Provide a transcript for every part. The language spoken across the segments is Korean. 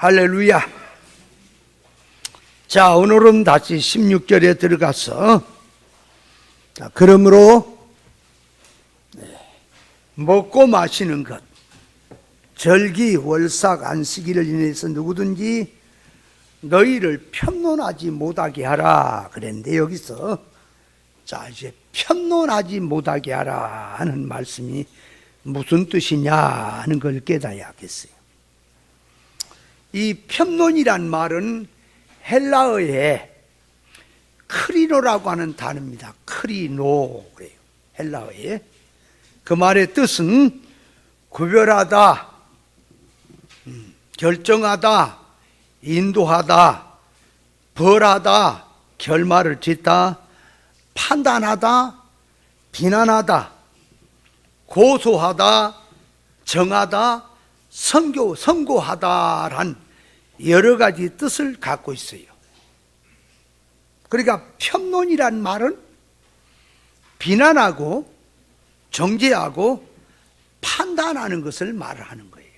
할렐루야. 자, 오늘은 다시 16절에 들어가서, 자, 그러므로 먹고 마시는 것, 절기, 월삭, 안식일을 인해서 누구든지 너희를 편론하지 못하게 하라 그랬는데, 여기서 자, 이제 편론하지 못하게 하라 하는 말씀이 무슨 뜻이냐 하는 걸 깨달아야겠어요. 이 편론이란 말은 헬라어에 크리노라고 하는 단어입니다. 크리노 그래요. 헬라어에. 그 말의 뜻은 구별하다, 결정하다, 인도하다, 벌하다, 결말을 짓다, 판단하다, 비난하다, 고소하다, 정하다, 선고하다란 여러 가지 뜻을 갖고 있어요. 그러니까 편론이란 말은 비난하고 정죄하고 판단하는 것을 말하는 거예요.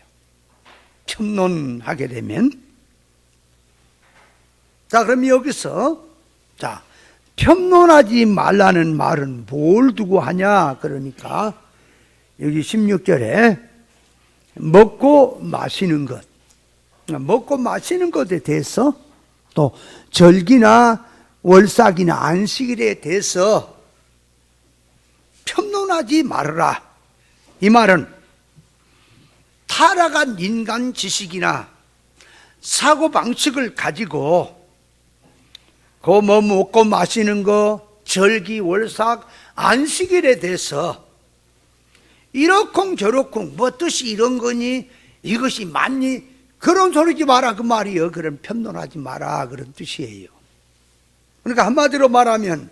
편론하게 되면. 자, 그럼 여기서 자, 편론하지 말라는 말은 뭘 두고 하냐? 그러니까 여기 16절에 먹고 마시는 것, 먹고 마시는 것에 대해서, 또 절기나 월삭이나 안식일에 대해서 편론하지 말아라. 이 말은 타락한 인간 지식이나 사고방식을 가지고 그 뭐 먹고 마시는 거, 절기, 월삭, 안식일에 대해서 이러쿵저러쿵 뭐 뜻이 이런 거니, 이것이 맞니, 그런 소리지 마라 그 말이에요. 그런 편론하지 마라 그런 뜻이에요. 그러니까 한마디로 말하면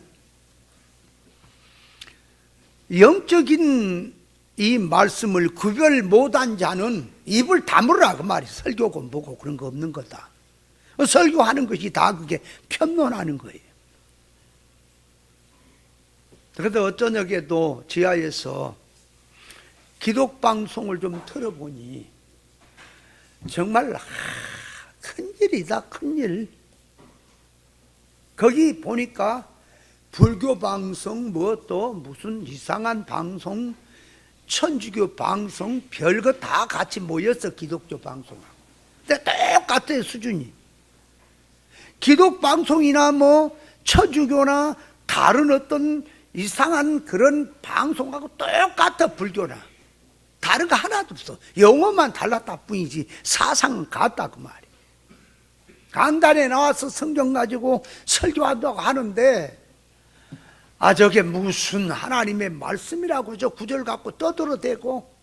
영적인 이 말씀을 구별 못한 자는 입을 다물으라 그 말이. 설교고 뭐고 그런 거 없는 거다. 설교하는 것이 다 그게 편론하는 거예요. 그런데 어쩌냐게도 지하에서 기독방송을 좀 틀어보니 정말 큰일이다, 큰일. 거기 보니까 불교 방송, 뭐 또 무슨 이상한 방송, 천주교 방송, 별거 다 같이 모여서 기독교 방송하고. 근데 똑같아요, 수준이. 기독 방송이나 뭐 천주교나 다른 어떤 이상한 그런 방송하고 똑같아, 불교나. 다른 거 하나도 없어. 용어만 달랐다 뿐이지 사상은 같다 그 말이야. 강단에 나와서 성경 가지고 설교한다고 하는데, 아, 저게 무슨 하나님의 말씀이라고 저 구절 갖고 떠들어대고,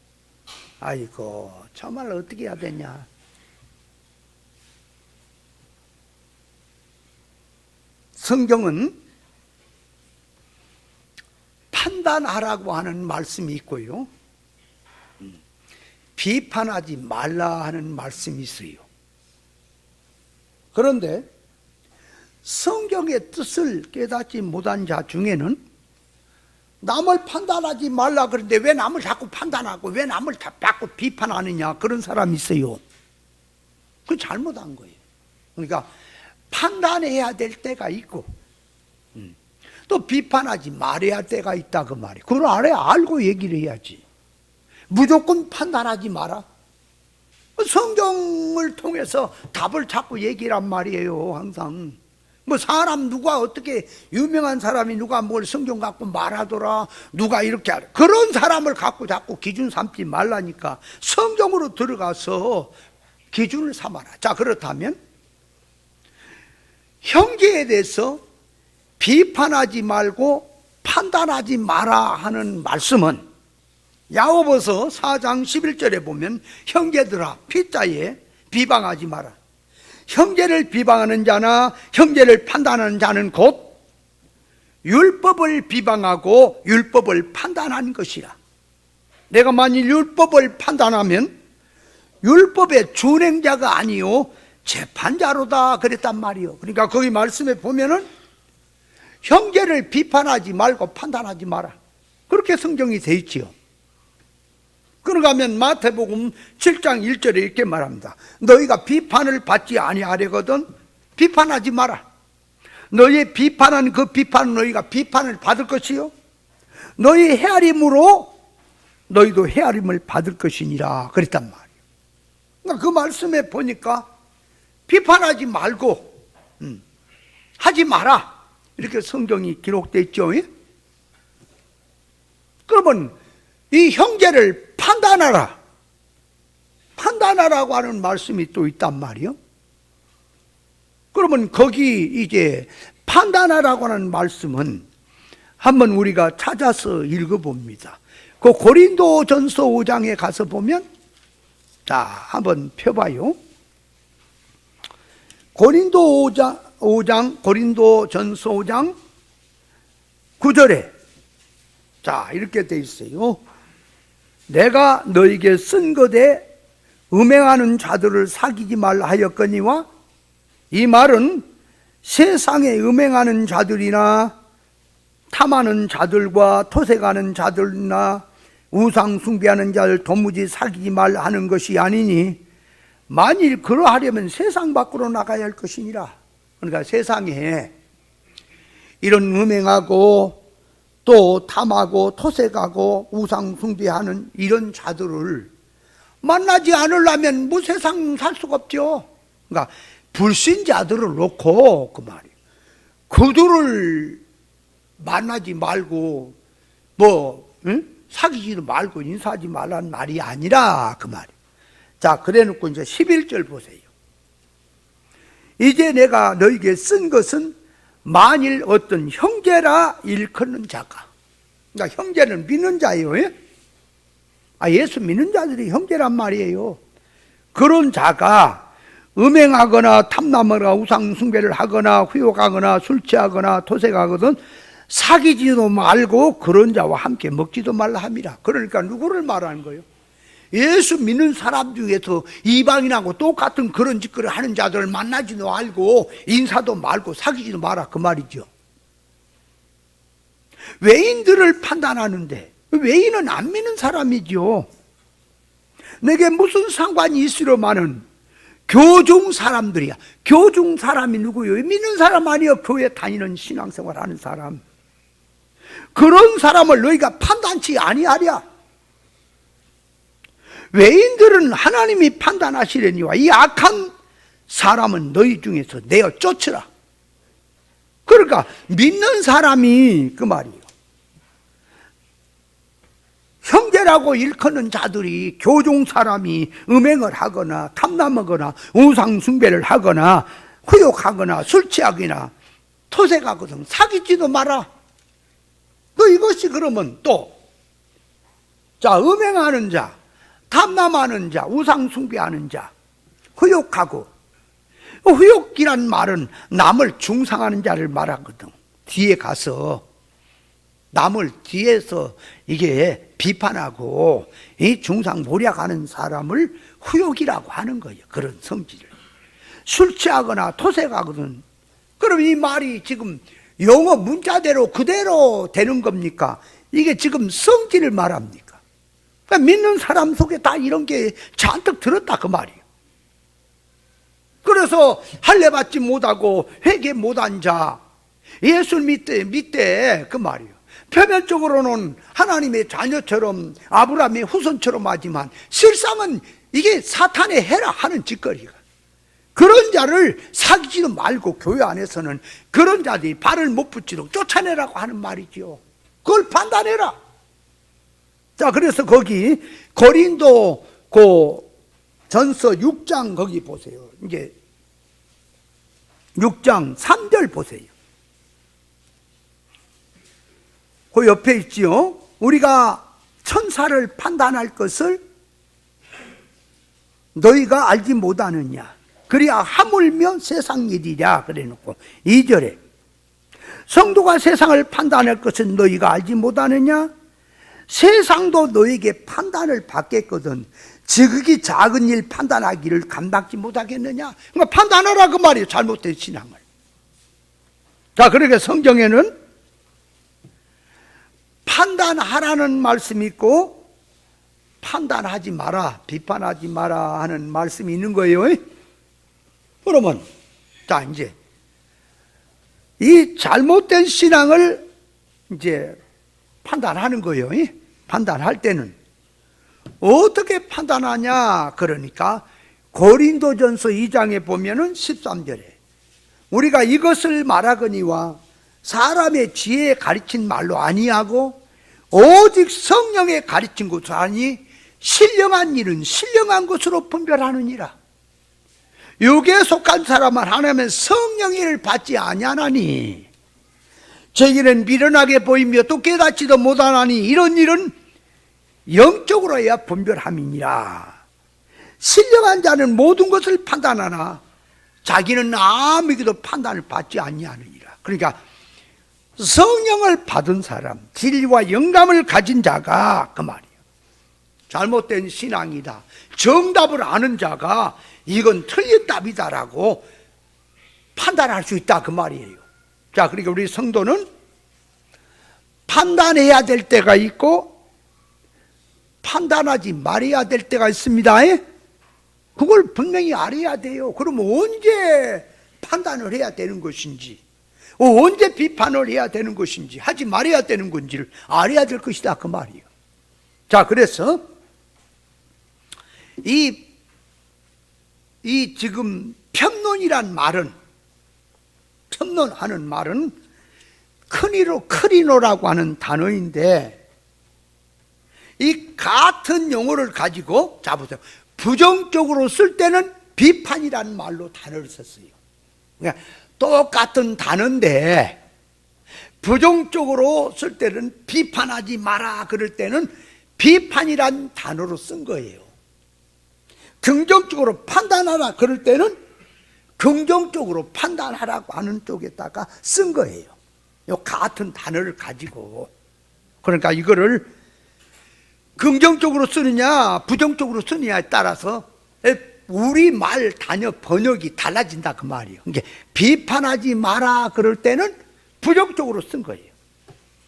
아이고 정말 어떻게 해야 되냐. 성경은 판단하라고 하는 말씀이 있고요, 비판하지 말라 하는 말씀이 있어요. 그런데 성경의 뜻을 깨닫지 못한 자 중에는 남을 판단하지 말라 그러는데 왜 남을 자꾸 판단하고 왜 남을 자꾸 비판하느냐, 그런 사람이 있어요. 그건 잘못한 거예요. 그러니까 판단해야 될 때가 있고 또 비판하지 말아야 할 때가 있다 그 말이에요. 그걸 알고 얘기를 해야지. 무조건 판단하지 마라. 성경을 통해서 답을 자꾸 얘기란 말이에요. 항상 뭐 사람 누가 어떻게 유명한 사람이 누가 뭘 성경 갖고 말하더라, 누가 이렇게 하라, 그런 사람을 갖고 자꾸 기준 삼지 말라니까. 성경으로 들어가서 기준을 삼아라. 자, 그렇다면 형제에 대해서 비판하지 말고 판단하지 마라 하는 말씀은 야고보서 4장 11절에 보면 형제들아 피자에 비방하지 마라. 형제를 비방하는 자나 형제를 판단하는 자는 곧 율법을 비방하고 율법을 판단한 것이라. 내가 만일 율법을 판단하면 율법의 준행자가 아니요 재판자로다 그랬단 말이요. 그러니까 거기 말씀에 보면은 형제를 비판하지 말고 판단하지 마라, 그렇게 성경이 돼 있지요. 그러가면 마태복음 7장 1절에 이렇게 말합니다. 너희가 비판을 받지 아니하려거든 비판하지 마라. 너희 비판한 그 비판은 너희가 비판을 받을 것이요 너희 헤아림으로 너희도 헤아림을 받을 것이니라 그랬단 말이에요. 그러니까 그 말씀에 보니까 비판하지 말고 하지 마라 이렇게 성경이 기록되어 있죠. 그러면 이 형제를 판단하라고 하는 말씀이 또 있단 말이에요. 그러면 거기 이제 판단하라고 하는 말씀은 한번 우리가 찾아서 읽어봅니다. 그 고린도전서 5장에 가서 보면 자 한번 펴봐요. 고린도전서 5장 9절에 자 이렇게 돼 있어요. 내가 너에게 쓴 것에 음행하는 자들을 사귀지 말라 하였거니와 이 말은 세상에 음행하는 자들이나 탐하는 자들과 토색하는 자들이나 우상 숭배하는 자들 도무지 사귀지 말라 하는 것이 아니니 만일 그러하려면 세상 밖으로 나가야 할 것이니라. 그러니까 세상에 이런 음행하고 또 탐하고 토색하고 우상 숭배하는 이런 자들을 만나지 않으려면 뭐 세상 살 수가 없죠. 그러니까 불신자들을 놓고 그 말이에요. 그들을 만나지 말고 뭐 사귀지도 말고 인사하지 말라는 말이 아니라 그 말이에요. 자 그래놓고 이제 11절 보세요. 이제 내가 너에게 쓴 것은 만일 어떤 형제라 일컫는 자가 그러니까 형제는 믿는 자예요. 예수 믿는 자들이 형제란 말이에요. 그런 자가 음행하거나 탐남하거나 우상 숭배를 하거나 후욕하거나 술 취하거나 토색하거든 사귀지도 말고 그런 자와 함께 먹지도 말라 함이라. 그러니까 누구를 말하는 거예요? 예수 믿는 사람 중에서 이방인하고 똑같은 그런 짓거리를 하는 자들을 만나지도 말고 인사도 말고 사귀지도 마라 그 말이죠. 외인들을 판단하는데 외인은 안 믿는 사람이죠. 내게 무슨 상관이 있으려마는 교중 사람들이야. 교중 사람이 누구요? 믿는 사람 아니요. 교회 다니는 신앙생활 하는 사람. 그런 사람을 너희가 판단치 아니하랴. 외인들은 하나님이 판단하시려니와 이 악한 사람은 너희 중에서 내어 쫓으라. 그러니까 믿는 사람이 그 말이에요. 형제라고 일컫는 자들이 교종 사람이 음행을 하거나 탐남하거나 우상 숭배를 하거나 후욕하거나 술 취하거나 토색하거든 사귀지도 마라. 또 이것이 그러면 또 자 음행하는 자 탐남하는 자, 우상 숭배하는 자, 후욕하고 후욕이란 말은 남을 중상하는 자를 말하거든. 뒤에 가서 남을 뒤에서 이게 비판하고 이 중상모략하는 사람을 후욕이라고 하는 거예요. 그런 성질을. 술 취하거나 토색하거든. 그럼 이 말이 지금 영어 문자대로 그대로 되는 겁니까? 이게 지금 성질을 말합니까? 그러니까 믿는 사람 속에 다 이런 게 잔뜩 들었다 그 말이에요. 그래서 할례 받지 못하고 회개 못한 자 예수 믿대 그 말이에요. 표면적으로는 하나님의 자녀처럼 아브라함의 후손처럼 하지만 실상은 이게 사탄의 해라 하는 짓거리가. 그런 자를 사귀지도 말고 교회 안에서는 그런 자들이 발을 못 붙이도록 쫓아내라고 하는 말이죠. 그걸 판단해라. 자, 그래서 거기 고린도 전서 6장 거기 보세요. 이제 6장 3절 보세요. 그 옆에 있지요. 우리가 천사를 판단할 것을 너희가 알지 못하느냐. 그래야 하물며 세상 일이랴 그래놓고 2절에 성도가 세상을 판단할 것은 너희가 알지 못하느냐. 세상도 너에게 판단을 받겠거든 지극히 작은 일 판단하기를 감당지 못하겠느냐. 그러니까 판단하라 그 말이에요. 잘못된 신앙을. 자, 그러니까 성경에는 판단하라는 말씀이 있고 판단하지 마라, 비판하지 마라 하는 말씀이 있는 거예요. 그러면 자, 이제 이 잘못된 신앙을 이제 판단하는 거예요. 판단할 때는 어떻게 판단하냐? 그러니까 고린도전서 2장에 보면은 13절에 우리가 이것을 말하거니와 사람의 지혜에 가르친 말로 아니하고 오직 성령에 가르친 것으로 하니 신령한 일은 신령한 것으로 분별하느니라. 육에 속한 사람은 하나님의 성령의 일을 받지 아니하나니 저희는 미련하게 보이며 또 깨닫지도 못하나니 이런 일은 영적으로 해야 분별함이니라. 신령한 자는 모든 것을 판단하나 자기는 아무에게도 판단을 받지 아니하느니라. 그러니까 성령을 받은 사람, 진리와 영감을 가진 자가 그 말이에요. 잘못된 신앙이다, 정답을 아는 자가 이건 틀린 답이다라고 판단할 수 있다 그 말이에요. 자, 그러니까 우리 성도는 판단해야 될 때가 있고 판단하지 말아야 될 때가 있습니다. 그걸 분명히 알아야 돼요. 그럼 언제 판단을 해야 되는 것인지, 언제 비판을 해야 되는 것인지, 하지 말아야 되는 건지를 알아야 될 것이다 그 말이에요. 자, 그래서 이 지금 평론이란 말은, 평론하는 말은 크리노라고 하는 단어인데, 이 같은 용어를 가지고, 자 보세요, 부정적으로 쓸 때는 비판이라는 말로 단어를 썼어요. 그러니까 똑같은 단어인데 부정적으로 쓸 때는 비판하지 마라 그럴 때는 비판이란 단어로 쓴 거예요. 긍정적으로 판단하라 그럴 때는 긍정적으로 판단하라고 하는 쪽에다가 쓴 거예요. 이 같은 단어를 가지고. 그러니까 이거를 긍정적으로 쓰느냐 부정적으로 쓰느냐에 따라서 우리말 단어 번역이 달라진다 그 말이에요. 그러니까 비판하지 마라 그럴 때는 부정적으로 쓴 거예요.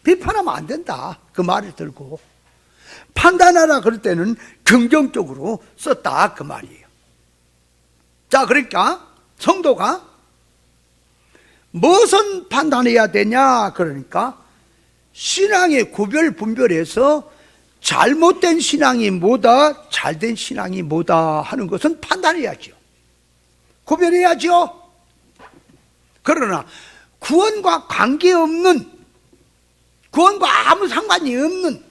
비판하면 안 된다 그 말을 들고, 판단하라 그럴 때는 긍정적으로 썼다 그 말이에요. 자, 그러니까 성도가 무엇은 판단해야 되냐? 그러니까 신앙의 구별 분별해서 잘못된 신앙이 뭐다, 잘된 신앙이 뭐다 하는 것은 판단해야죠. 구별해야죠. 그러나 구원과 관계없는, 구원과 아무 상관이 없는,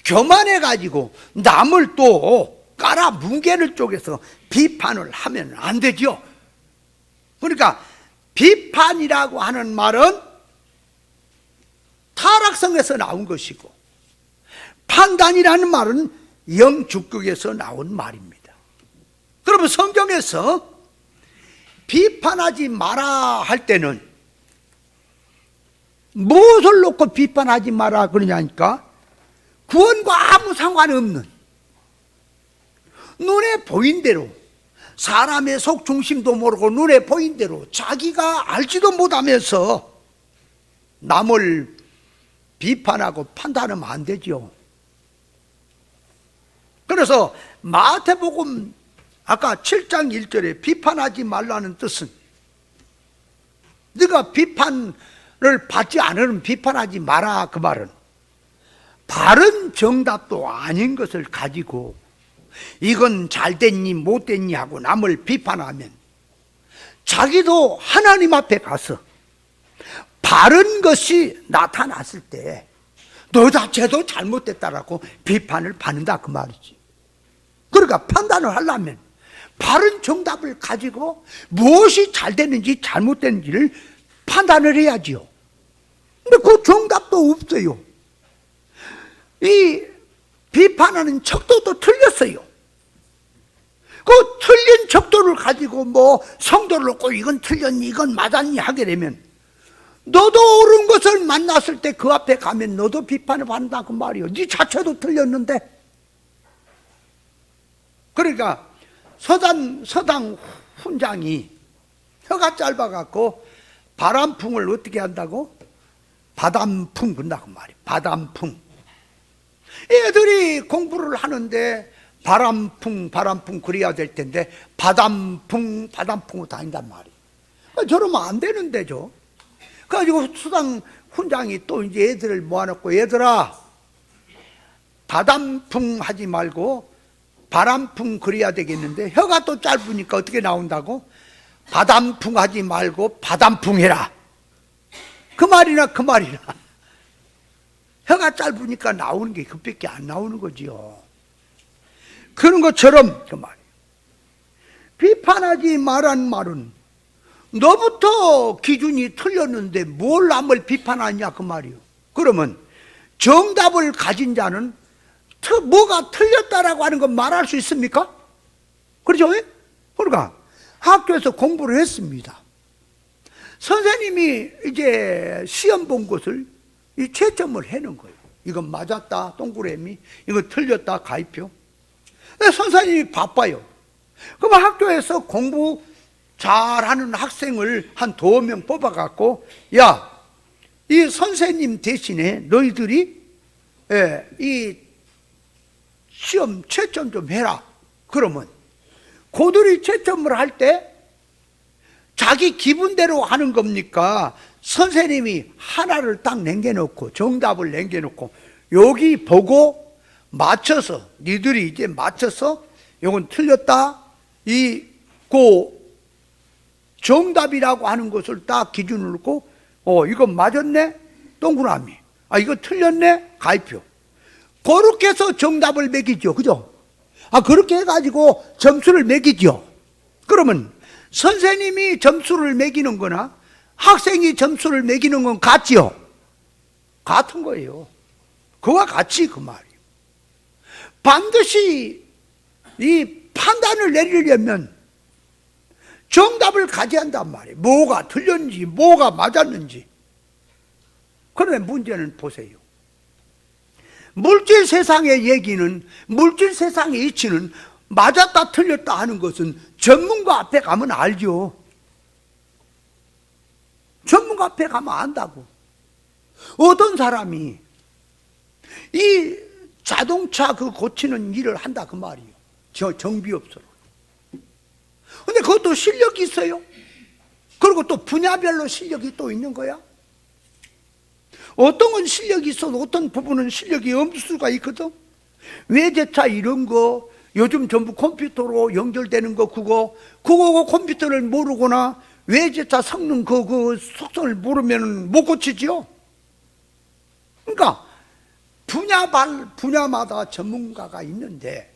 교만해가지고 남을 또 깔아 뭉개를 쪽에서 비판을 하면 안 되죠. 그러니까 비판이라고 하는 말은 타락성에서 나온 것이고, 판단이라는 말은 영주격에서 나온 말입니다. 그러면 성경에서 비판하지 마라 할 때는 무엇을 놓고 비판하지 마라 그러냐니까, 구원과 아무 상관없는 눈에 보인 대로, 사람의 속 중심도 모르고 눈에 보인 대로 자기가 알지도 못하면서 남을 비판하고 판단하면 안 되죠. 그래서 마태복음 아까 7장 1절에 비판하지 말라는 뜻은, 네가 비판을 받지 않으면 비판하지 마라 그 말은 바른 정답도 아닌 것을 가지고 이건 잘됐니 못됐니 하고 남을 비판하면 자기도 하나님 앞에 가서 바른 것이 나타났을 때 너 자체도 잘못됐다라고 비판을 받는다 그 말이지. 그러니까 판단을 하려면 바른 정답을 가지고 무엇이 잘됐는지 잘못됐는지를 판단을 해야지요. 근데 그 정답도 없어요. 이 비판하는 척도도 틀렸어요. 그 틀린 척도를 가지고 뭐 성도를 놓고 이건 틀렸니 이건 맞았니 하게 되면 너도 옳은 것을 만났을 때 그 앞에 가면 너도 비판을 받는다 그 말이에요. 네 자체도 틀렸는데. 그러니까 서당 훈장이 혀가 짧아갖고 바람풍을 어떻게 한다고? 바람풍 분다고 말이에요. 바람풍. 애들이 공부를 하는데 바람풍 그래야 될 텐데 바람풍으로 다닌단 말이에요. 저러면 안 되는데죠. 그래가지고 수당 훈장이 또 이제 애들을 모아놓고, 얘들아, 바람풍 하지 말고 바람풍 그래야 되겠는데, 혀가 또 짧으니까 어떻게 나온다고? 바람풍 하지 말고 바람풍 해라. 그 말이나 혀가 짧으니까 나오는 게 그밖에 안 나오는 거지요. 그런 것처럼 그 말이에요. 비판하지 말란 말은 너부터 기준이 틀렸는데 뭘 남을 비판하냐 그 말이에요. 그러면 정답을 가진 자는 뭐가 틀렸다라고 하는 건 말할 수 있습니까? 그렇죠? 그러니까 학교에서 공부를 했습니다. 선생님이 이제 시험 본 것을 이 채점을 해놓은 거예요. 이건 맞았다 동그라미, 이건 틀렸다 가위표. 선생님이 바빠요. 그럼 학교에서 공부 잘하는 학생을 한 2명 뽑아갖고, 야, 이 선생님 대신에 너희들이 이 시험 채점 좀 해라. 그러면 고들이 채점을 할 때 자기 기분대로 하는 겁니까? 선생님이 하나를 딱 남겨놓고, 정답을 남겨놓고, 여기 보고 맞춰서, 니들이 이제 맞춰서 이건 틀렸다, 정답이라고 하는 것을 딱 기준으로 놓고, 이건 맞았네? 동그라미. 이거 틀렸네? 가위표. 그렇게 해서 정답을 매기죠. 그죠? 그렇게 해가지고 점수를 매기죠. 그러면 선생님이 점수를 매기는 거나 학생이 점수를 매기는 건 같지요? 같은 거예요. 그와 같이 그 말이에요. 반드시 이 판단을 내리려면 정답을 가져야 한단 말이에요. 뭐가 틀렸는지, 뭐가 맞았는지. 그런데 문제는 보세요. 물질 세상의 얘기는, 물질 세상의 이치는 맞았다 틀렸다 하는 것은 전문가 앞에 가면 알죠. 전문가 앞에 가면 안다고. 어떤 사람이 이 자동차 고치는 일을 한다 그 말이에요. 정비업소로. 근데 그것도 실력이 있어요. 그리고 또 분야별로 실력이 또 있는 거야. 어떤 건 실력이 있어도 어떤 부분은 실력이 없을 수가 있거든. 외제차 이런 거 요즘 전부 컴퓨터로 연결되는 거, 그거 컴퓨터를 모르거나 외제차 성능 그 속성을 모르면 못 고치지요. 그러니까 분야마다 전문가가 있는데,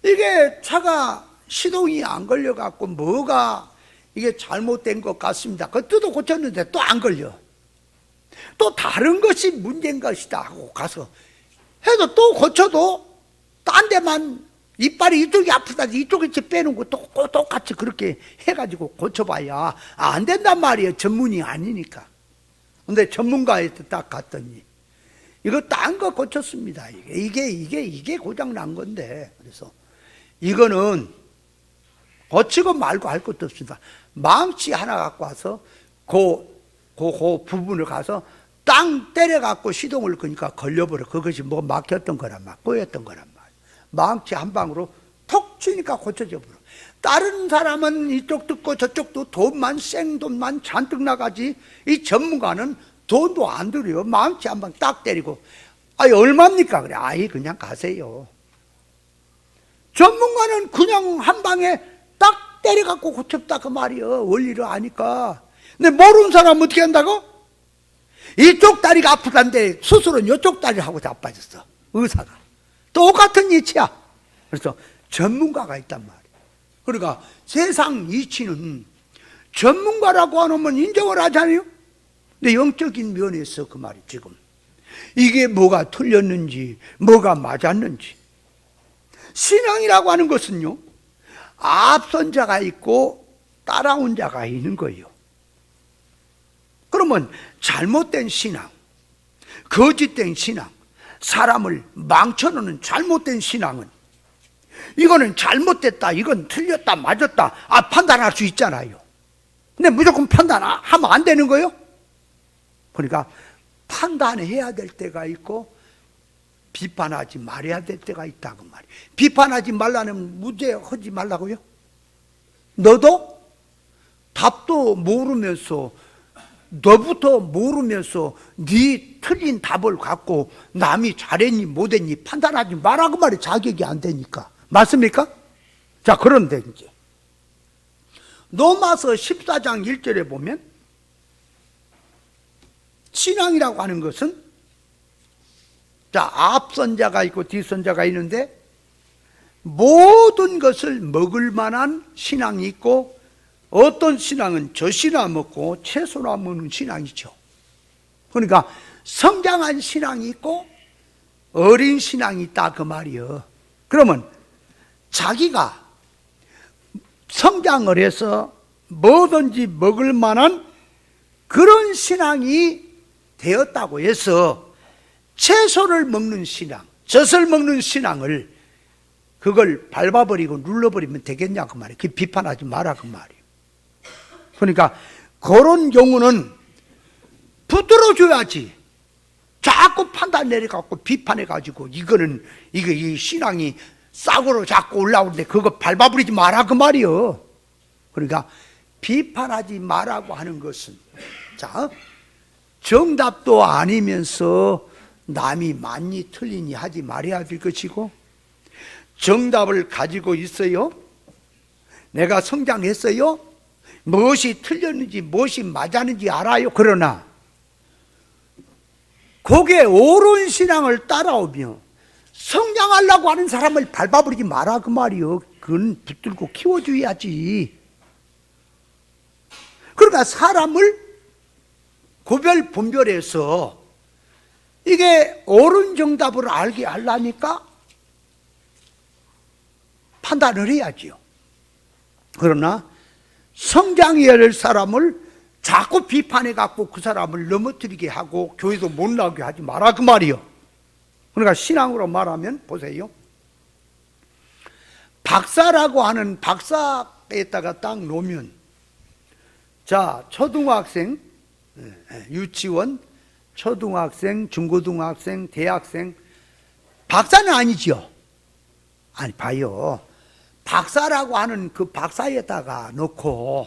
이게 차가 시동이 안 걸려갖고 뭐가 이게 잘못된 것 같습니다. 그거 뜯어 고쳤는데 또 안 걸려. 또 다른 것이 문제인 것이다 하고 가서 해도 또 고쳐도 딴 데만 이빨이 이쪽이 아프다 이쪽에 빼는 거 똑같이 그렇게 해가지고 고쳐봐야 안 된단 말이에요. 전문이 아니니까. 근데 전문가한테 딱 갔더니 이거 딴 거 고쳤습니다. 이게 고장 난 건데, 그래서 이거는 고치고 말고 할 것도 없습니다. 망치 하나 갖고 와서 그 부분을 가서 땅 때려갖고 시동을 거니까 걸려버려. 그것이 뭐 막혔던 거란 말, 꼬였던 거란 말. 망치 한 방으로 톡 치니까 고쳐져 버려. 다른 사람은 이쪽 듣고 저쪽도 돈만, 생돈만 잔뜩 나가지, 이 전문가는 돈도 안 들여요. 망치 한 방 딱 때리고, 얼마입니까? 그래. 그냥 가세요. 전문가는 그냥 한 방에 딱 때려갖고 고쳤다 그 말이에요. 원리를 아니까. 근데 모르는 사람은 어떻게 한다고? 이쪽 다리가 아프다는데 수술은 이쪽 다리를 하고 자빠졌어. 의사가. 똑같은 이치야. 그래서 전문가가 있단 말이에요. 그러니까 세상 이치는 전문가라고 하면 인정을 하잖아요. 근데 영적인 면에서 그 말이 지금 이게 뭐가 틀렸는지, 뭐가 맞았는지. 신앙이라고 하는 것은요, 앞선 자가 있고 따라온 자가 있는 거예요. 그러면 잘못된 신앙, 거짓된 신앙, 사람을 망쳐놓는 잘못된 신앙은, 이거는 잘못됐다, 이건 틀렸다, 맞았다, 판단할 수 있잖아요. 근데 무조건 판단하면 안 되는 거예요. 그러니까 판단해야 될 때가 있고 비판하지 말아야 될 때가 있다고 말이에요. 비판하지 말라는 문제 하지 말라고요? 너도 답도 모르면서, 너부터 모르면서 네 틀린 답을 갖고 남이 잘했니 못했니 판단하지 말라고 말이에요. 자격이 안 되니까. 맞습니까? 자, 그런데 이제 로마서 14장 1절에 보면 신앙이라고 하는 것은, 자, 앞선자가 있고 뒷선자가 있는데 모든 것을 먹을 만한 신앙이 있고, 어떤 신앙은 젖이나 먹고 채소나 먹는 신앙이죠. 그러니까 성장한 신앙이 있고 어린 신앙이 있다 그 말이요. 그러면 자기가 성장을 해서 뭐든지 먹을 만한 그런 신앙이 되었다고 해서 채소를 먹는 신앙, 젖을 먹는 신앙을 그걸 밟아버리고 눌러버리면 되겠냐 그 말이에요. 그 비판하지 마라 그 말이에요. 그러니까 그런 경우는 붙들어줘야지. 자꾸 판단 내려갖고 비판해가지고 이거는 이 신앙이 싹으로 자꾸 올라오는데 그거 밟아버리지 마라 그 말이요. 그러니까 비판하지 마라고 하는 것은, 자, 정답도 아니면서 남이 맞니 틀리니 하지 말아야 될 것이고, 정답을 가지고 있어요. 내가 성장했어요. 무엇이 틀렸는지 무엇이 맞았는지 알아요. 그러나 거기에 옳은 신앙을 따라오며 성장하려고 하는 사람을 밟아버리지 마라 그 말이요. 그건 붙들고 키워줘야지. 그러니까 사람을 구별 분별해서 이게 옳은 정답을 알게 하려니까 판단을 해야지요. 그러나 성장해야 할 사람을 자꾸 비판해갖고 그 사람을 넘어뜨리게 하고 교회도 못 나오게 하지 마라 그 말이요. 그러니까 신앙으로 말하면 보세요. 박사라고 하는 박사에다가 딱 놓으면, 자, 초등학생, 유치원, 초등학생, 중고등학생, 대학생, 박사는 아니죠. 아니, 봐요. 박사라고 하는 그 박사에다가 놓고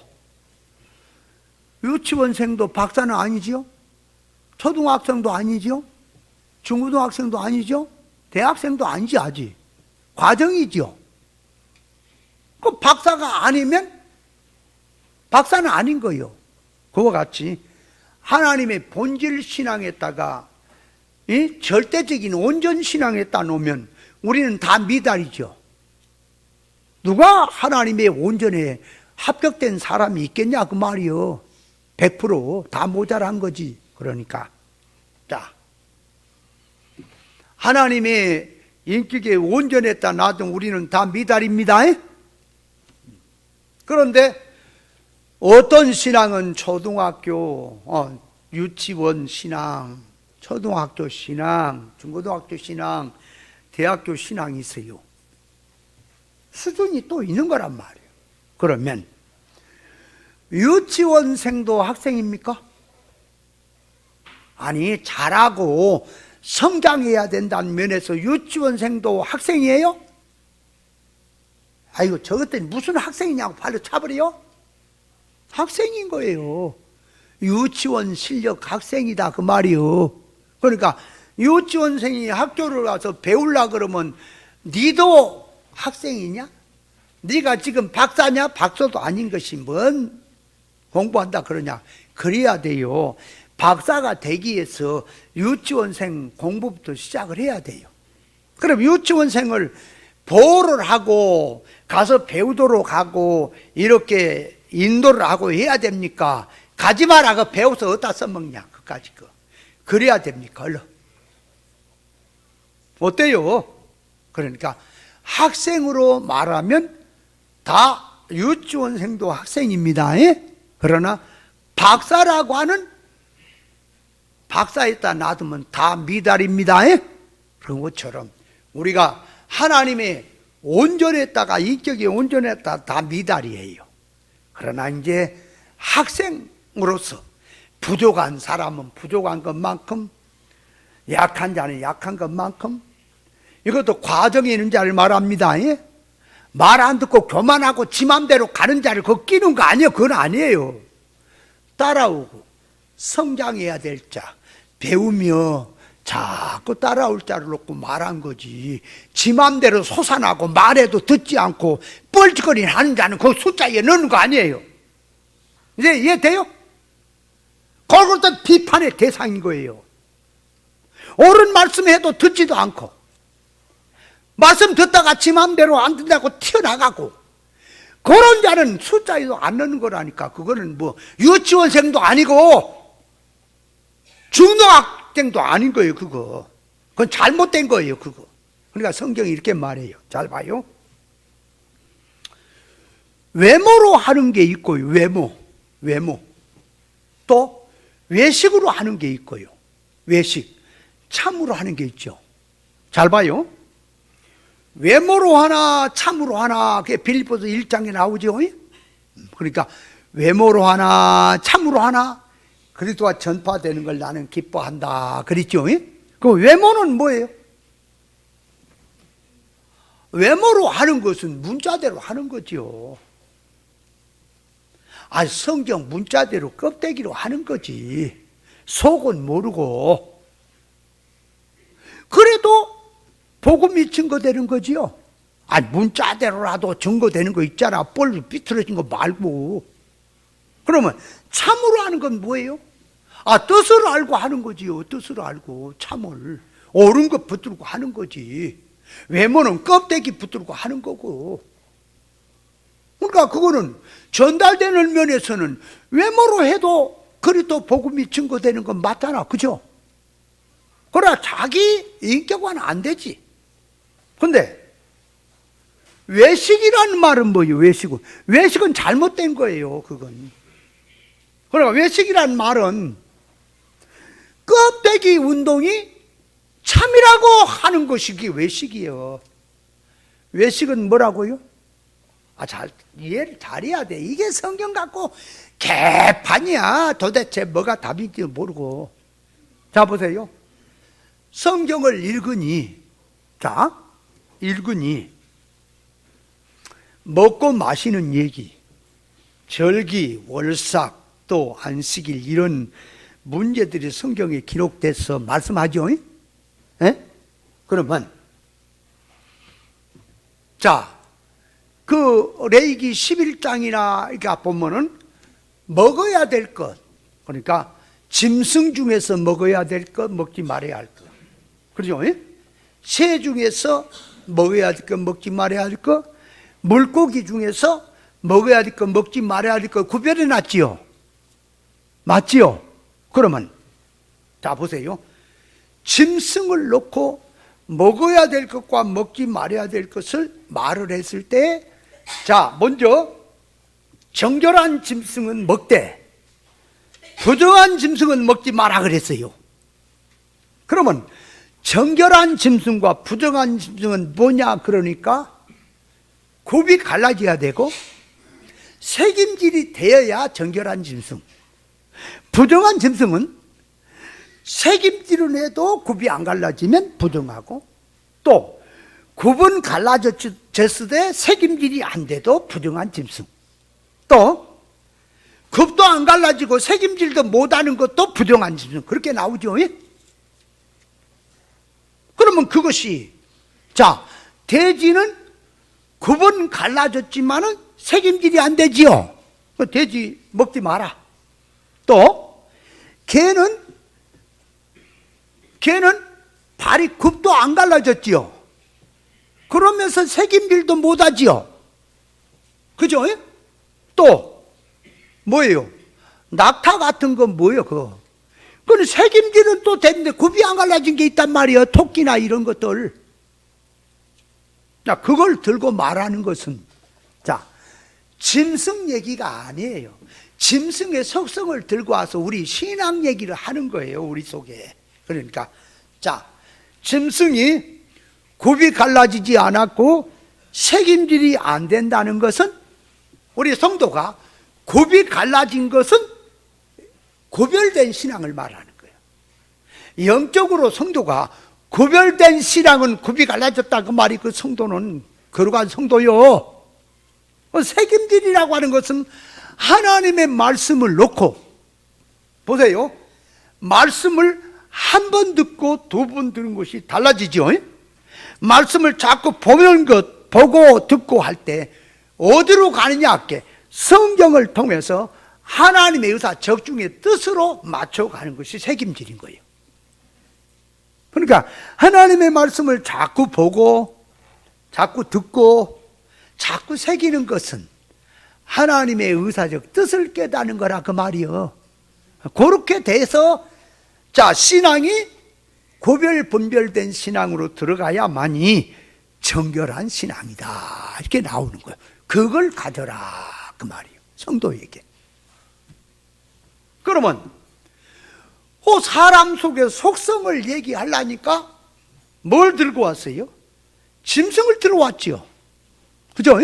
유치원생도 박사는 아니죠. 초등학생도 아니죠. 중고등학생도 아니죠. 대학생도 아니지. 아직 과정이죠. 그 박사가 아니면 박사는 아닌 거예요. 그와 같이 하나님의 본질 신앙에다가 이 절대적인 온전 신앙에다 놓으면 우리는 다 미달이죠. 누가 하나님의 온전에 합격된 사람이 있겠냐 그 말이요. 100%다 모자란 거지. 그러니까 자, 하나님의 인격에 온전했다 놔둔 우리는 다 미달입니다. 그런데 어떤 신앙은 초등학교, 유치원 신앙, 초등학교 신앙, 중고등학교 신앙, 대학교 신앙이 있어요. 수준이 또 있는 거란 말이에요. 그러면 유치원생도 학생입니까? 아니, 잘하고 성장해야 된다는 면에서 유치원생도 학생이에요? 아이고, 저것들이 무슨 학생이냐고 발로 차버려요? 학생인 거예요. 유치원 실력 학생이다 그 말이요. 그러니까 유치원생이 학교를 가서 배우려고 그러면 니도 학생이냐? 네가 지금 박사냐? 박사도 아닌 것이 뭔 공부한다 그러냐? 그래야 돼요. 박사가 되기 위해서 유치원생 공부부터 시작을 해야 돼요. 그럼 유치원생을 보호를 하고 가서 배우도록 하고 이렇게 인도를 하고 해야 됩니까? 가지 마라. 배워서 어디다 써먹냐? 그까짓 거. 그래야 됩니까? 얼른. 어때요? 그러니까 학생으로 말하면 다 유치원생도 학생입니다. 그러나 박사라고 하는 박사에다 놔두면 다 미달입니다. 그런 것처럼 우리가 하나님의 온전했다가 인격이 온전했다 다 미달이에요. 그러나 이제 학생으로서 부족한 사람은 부족한 것만큼, 약한 자는 약한 것만큼, 이것도 과정에 있는 자를 말합니다. 예? 말 안 듣고 교만하고 지 맘대로 가는 자를 그 끼는 거 아니에요. 그건 아니에요. 따라오고 성장해야 될 자, 배우며 자꾸 따라올 자를 놓고 말한 거지. 지 맘대로 솟아나고 말해도 듣지 않고 뻘짓거리는 하는 자는 그 숫자에 넣는 거 아니에요. 이제 이해돼요? 그것도 비판의 대상인 거예요. 옳은 말씀해도 듣지도 않고, 말씀 듣다가 지 맘대로 안 듣는다고 튀어나가고, 그런 자는 숫자에도 안 넣는 거라니까. 그거는 뭐 유치원생도 아니고 중등학생도 아닌 거예요. 그건 잘못된 거예요. 그거. 그러니까 성경이 이렇게 말해요. 잘 봐요. 외모로 하는 게 있고요. 외모. 또 외식으로 하는 게 있고요. 외식. 참으로 하는 게 있죠. 잘 봐요. 외모로 하나 참으로 하나, 그게 빌립보서 1장에 나오죠. 그러니까 외모로 하나 참으로 하나 그리스도가 전파되는 걸 나는 기뻐한다 그랬죠. 그 외모는 뭐예요? 외모로 하는 것은 문자대로 하는 거죠. 성경 문자대로 껍데기로 하는 거지. 속은 모르고. 그래도 복음이 증거되는 거지요. 문자대로라도 증거되는 거 있잖아. 뻘 삐뚤어진 거 말고. 그러면 참으로 하는 건 뭐예요? 뜻을 알고 하는 거지요. 뜻을 알고 참을 옳은 거 붙들고 하는 거지. 외모는 껍데기 붙들고 하는 거고. 그러니까 그거는 전달되는 면에서는 외모로 해도 그리스도 복음이 증거되는 건 맞잖아. 그죠? 그러나 자기 인격과는 안 되지. 근데 외식이라는 말은 뭐예요? 외식은 잘못된 거예요. 그건. 그러니까 외식이라는 말은 껍데기 운동이 참이라고 하는 것이 외식이에요. 외식은 뭐라고요? 이해를 잘해야 돼. 이게 성경 갖고 개판이야. 도대체 뭐가 답인지 모르고. 자, 보세요. 성경을 읽으니 먹고 마시는 얘기, 절기, 월삭, 또 안식일 이런 문제들이 성경에 기록돼서 말씀하죠. 그러면 그 레위기 11장이나 이렇게 보면은 먹어야 될 것, 그러니까 짐승 중에서 먹어야 될 것, 먹지 말아야 할 것, 그렇죠? 새 중에서 먹어야 될 것, 먹지 말아야 할 것, 물고기 중에서 먹어야 될 것, 먹지 말아야 될 것 구별해 놨지요. 맞지요? 그러면 보세요. 짐승을 놓고 먹어야 될 것과 먹지 말아야 될 것을 말을 했을 때, 먼저 정결한 짐승은 먹되 부정한 짐승은 먹지 마라 그랬어요. 그러면 정결한 짐승과 부정한 짐승은 뭐냐? 그러니까 굽이 갈라져야 되고 색임질이 되어야 정결한 짐승. 부정한 짐승은 색임질은 해도 굽이 안 갈라지면 부정하고, 또 굽은 갈라졌을 때 색임질이 안 돼도 부정한 짐승, 또 굽도 안 갈라지고 색임질도 못하는 것도 부정한 짐승, 그렇게 나오죠. 그러면 그것이 돼지는 굽은 갈라졌지만은 색임질이 안 되지요. 돼지 먹지 마라. 또 개는 발이 굽도 안 갈라졌지요. 그러면서 색임질도 못하지요. 그죠? 또 뭐예요? 낙타 같은 건 뭐예요? 그건 색임질은 또 됐는데 굽이 안 갈라진 게 있단 말이에요. 토끼나 이런 것들. 그걸 들고 말하는 것은 짐승 얘기가 아니에요. 짐승의 속성을 들고 와서 우리 신앙 얘기를 하는 거예요. 우리 속에. 그러니까 짐승이 굽이 갈라지지 않았고 색임질이 안 된다는 것은 우리 성도가 굽이 갈라진 것은 구별된 신앙을 말하는 거예요. 영적으로 성도가 구별된 신앙은 굽이 갈라졌다 그 말이, 그 성도는 거룩한 성도요. 책임질이라고 하는 것은 하나님의 말씀을 놓고, 보세요, 말씀을 한 번 듣고 두 번 듣는 것이 달라지죠. 말씀을 자꾸 보는 것, 보고 듣고 할 때 어디로 가느냐 할게, 성경을 통해서 하나님의 의사 적중의 뜻으로 맞춰가는 것이 책임질인 거예요. 그러니까 하나님의 말씀을 자꾸 보고 자꾸 듣고 자꾸 새기는 것은 하나님의 의사적 뜻을 깨닫는 거라 그 말이요. 그렇게 돼서 자, 신앙이 구별 분별된 신앙으로 들어가야만이 정결한 신앙이다, 이렇게 나오는 거예요. 그걸 가져라 그 말이에요, 성도에게. 그러면 사람 속의 속성을 얘기하려니까 뭘 들고 왔어요? 짐승을 들어왔지요. 그죠?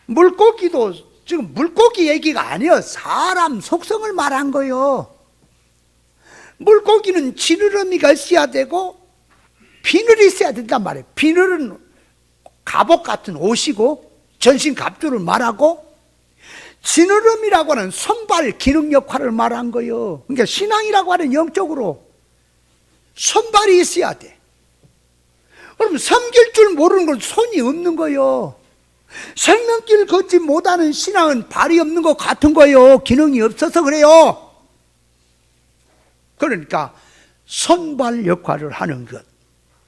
물고기도 지금 물고기 얘기가 아니에요. 사람 속성을 말한 거예요. 물고기는 지느러미가 있어야 되고 비늘이 있어야 된단 말이에요. 비늘은 갑옷 같은 옷이고 전신 갑주를 말하고, 지느러미라고 하는 손발 기능 역할을 말한 거예요. 그러니까 신앙이라고 하는 영적으로 손발이 있어야 돼. 그럼 섬길 줄 모르는 건 손이 없는 거예요. 생명길 걷지 못하는 신앙은 발이 없는 것 같은 거예요. 기능이 없어서 그래요. 그러니까 손발 역할을 하는 것,